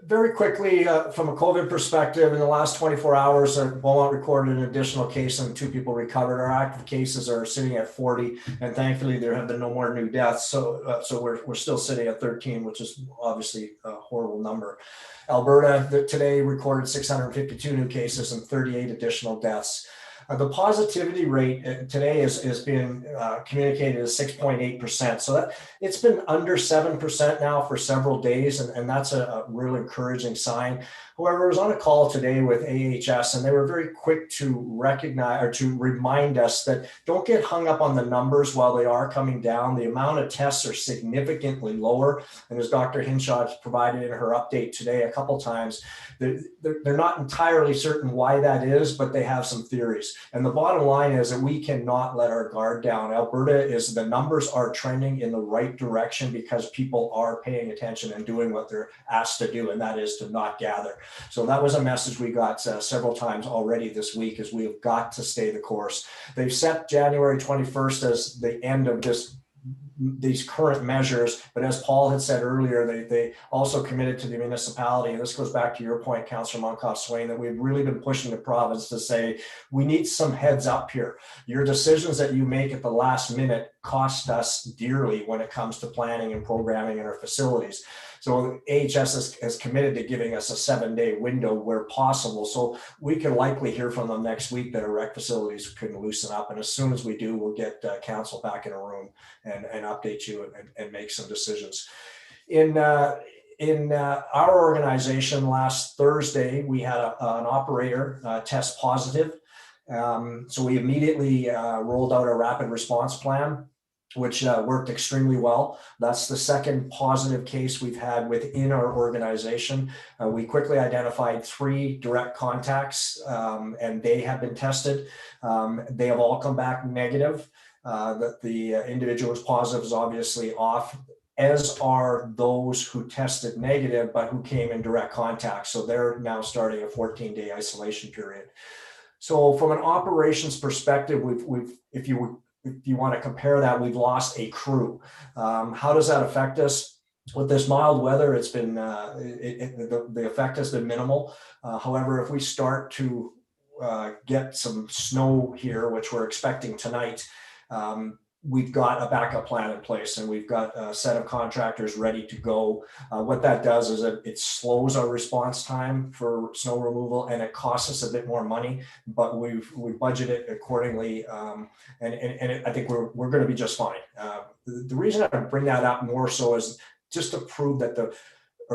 Very quickly, from a COVID perspective, in the last 24 hours, Beaumont recorded an additional case and 2 people recovered. Our active cases are sitting at 40, and thankfully there have been no more new deaths. So we're still sitting at 13, which is obviously a horrible number. Alberta today recorded 652 new cases and 38 additional deaths. The positivity rate today is being communicated as 6.8%. So that it's been under 7% now for several days, and that's a real encouraging sign. However, I was on a call today with AHS, and they were very quick to recognize, or to remind us, that don't get hung up on the numbers while they are coming down. The amount of tests are significantly lower. And as Dr. Hinshaw has provided in her update today a couple times, they're not entirely certain why that is, but they have some theories. And the bottom line is that we cannot let our guard down. The numbers are trending in the right direction because people are paying attention and doing what they're asked to do, and that is to not gather. So that was a message we got several times already this week, is we have got to stay the course. They've set January 21st as the end of these current measures, but as Paul had said earlier, they also committed to the municipality, and this goes back to your point, Councillor Monkoff-Swain, that we've really been pushing the province to say, we need some heads up here. Your decisions that you make at the last minute cost us dearly when it comes to planning and programming in our facilities. So AHS has committed to giving us a 7-day window where possible. So we can likely hear from them next week that our rec facilities can loosen up. And as soon as we do, we'll get council back in a room and update you and make some decisions. In our organization last Thursday, we had an operator test positive. So we immediately rolled out a rapid response plan, which worked extremely well. That's the second positive case we've had within our organization. We quickly identified 3 direct contacts, and they have been tested. They have all come back negative. That the individual who's positive is obviously off, as are those who tested negative, but who came in direct contact. So they're now starting a 14-day isolation period. So from an operations perspective, if you want to compare that, we've lost a crew. How does that affect us? With this mild weather, it's been the effect has been minimal. However, if we start to get some snow here, which we're expecting tonight, we've got a backup plan in place, and we've got a set of contractors ready to go. What that does is it slows our response time for snow removal, and it costs us a bit more money, but we budget it accordingly, and I think we're going to be just fine. The reason I bring that up more so is just to prove that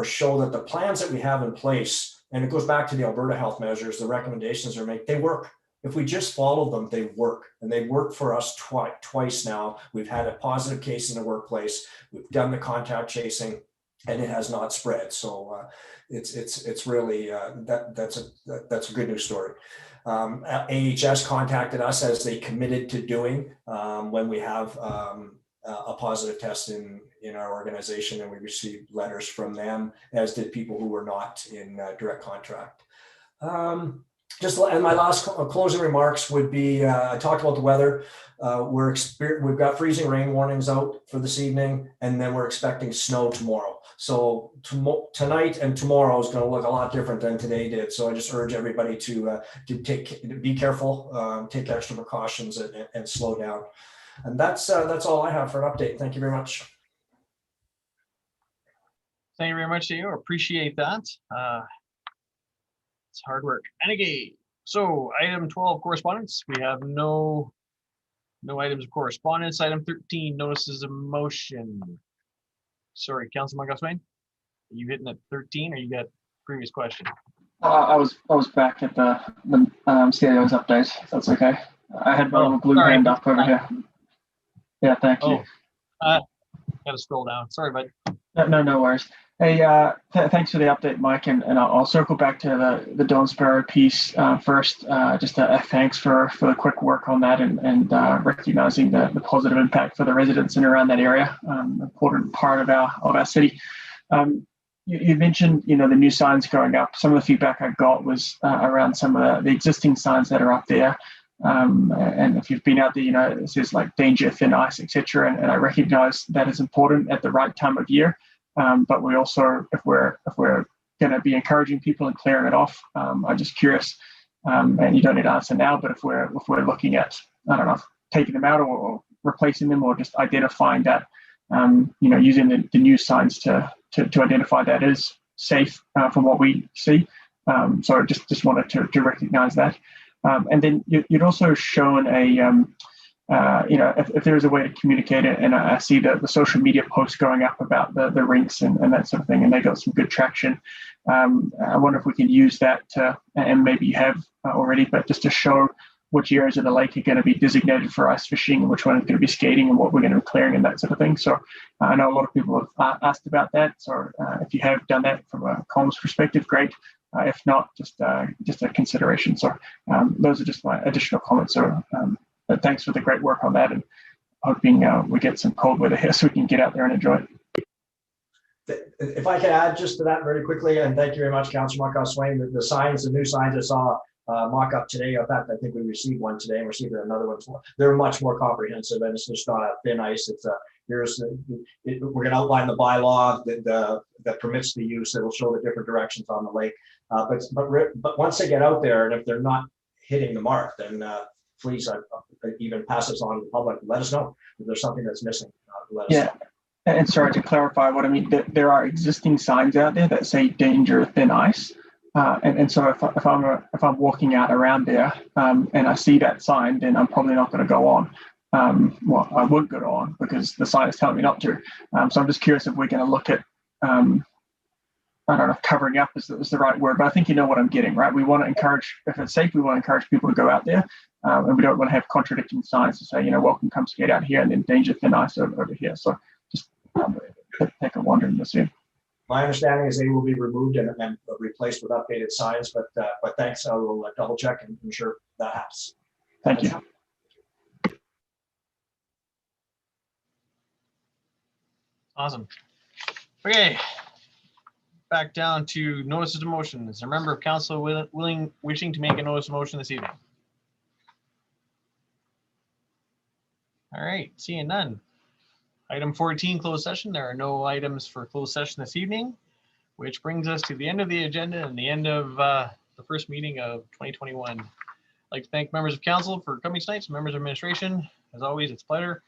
show that the plans that we have in place, and it goes back to the Alberta health measures, the recommendations are made, they work. If we just follow them, they work, and they work for us twice now. We've had a positive case in the workplace. We've done the contact tracing, and it has not spread. So it's really that's a good news story. AHS contacted us, as they committed to doing when we have a positive test in our organization, and we received letters from them, as did people who were not in direct contact. And my last closing remarks would be, I talked about the weather. We've got freezing rain warnings out for this evening, and then we're expecting snow tomorrow. So tonight and tomorrow is going to look a lot different than today did. So I just urge everybody to be careful, take extra precautions, and slow down. And that's all I have for an update. Thank you very much. Thank you very much, Theo. Appreciate that. It's hard work. And again, so item 12, correspondence. We have no items of correspondence. Item 13, notices of motion. Sorry, Councilman Goswayne, are you hitting at 13 or you got previous question? I was back at the CIO's update. If that's okay. I had my little blue hand up over here. Yeah, thank you. Gotta scroll down. Sorry, bud. No worries. Hey, thanks for the update, Mike, and I'll circle back to the Dawn Sparrow piece first. Just a thanks for the quick work on that and recognizing the positive impact for the residents in around that area. Important part of our city. You mentioned, the new signs going up. Some of the feedback I got was around some of the existing signs that are up there. And if you've been out there, it says like danger, thin ice, etc. And I recognize that is important at the right time of year. But we also, if we're going to be encouraging people and clearing it off, I'm just curious, and you don't need to answer now, but if we're looking at, I don't know, taking them out or replacing them, or just identifying that, using the new signs to identify that is safe from what we see. So just wanted to recognize that. And then you'd also shown if there's a way to communicate it, and I see the social media posts going up about the Rinks and that sort of thing, and they got some good traction. I wonder if we can use that and maybe you have already, but just to show which areas of the lake are going to be designated for ice fishing and which one is going to be skating and what we're going to be clearing and that sort of thing. So I know a lot of people have asked about that. So if you have done that from a comms perspective, great. If not, just a consideration. So those are just my additional comments. So but thanks for the great work on that, and hoping we get some cold weather here so we can get out there and enjoy it. If I could add just to that very quickly, and thank you very much, Councilor Swain. The new signs I saw mock up today. In fact, I think we received one today and received another one. They're much more comprehensive, and it's just not a thin ice. It's we're going to outline the bylaw that permits the use. It'll show the different directions on the lake. But once they get out there, and if they're not hitting the mark, then please even pass this on to the public. Let us know if there's something that's missing. Let us know. And sorry to clarify what I mean. There are existing signs out there that say danger, thin ice. And so if I'm walking out around there and I see that sign, then I'm probably not going to go on. Well, I would go on because the sign is telling me not to. So I'm just curious if we're going to look at, I don't know if covering up is the right word, but I think you know what I'm getting, right? We want to encourage, if it's safe, we want to encourage people to go out there. And we don't want to have contradicting signs to say, welcome, come skate out here, and then danger, thin ice over here. So just take a wander in this here. My understanding is they will be removed and replaced with updated signs, but thanks. I will double check and ensure that happens. Thank you. Awesome. Okay. Back down to notices of motion. Is there a member of council wishing to make a notice of motion this evening? All right, seeing none. Item 14, closed session. There are no items for closed session this evening, which brings us to the end of the agenda and the end of the first meeting of 2021. I'd like to thank members of council for coming tonight, some members of administration. As always, it's a pleasure.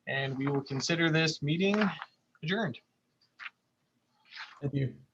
And we will consider this meeting adjourned. Thank you.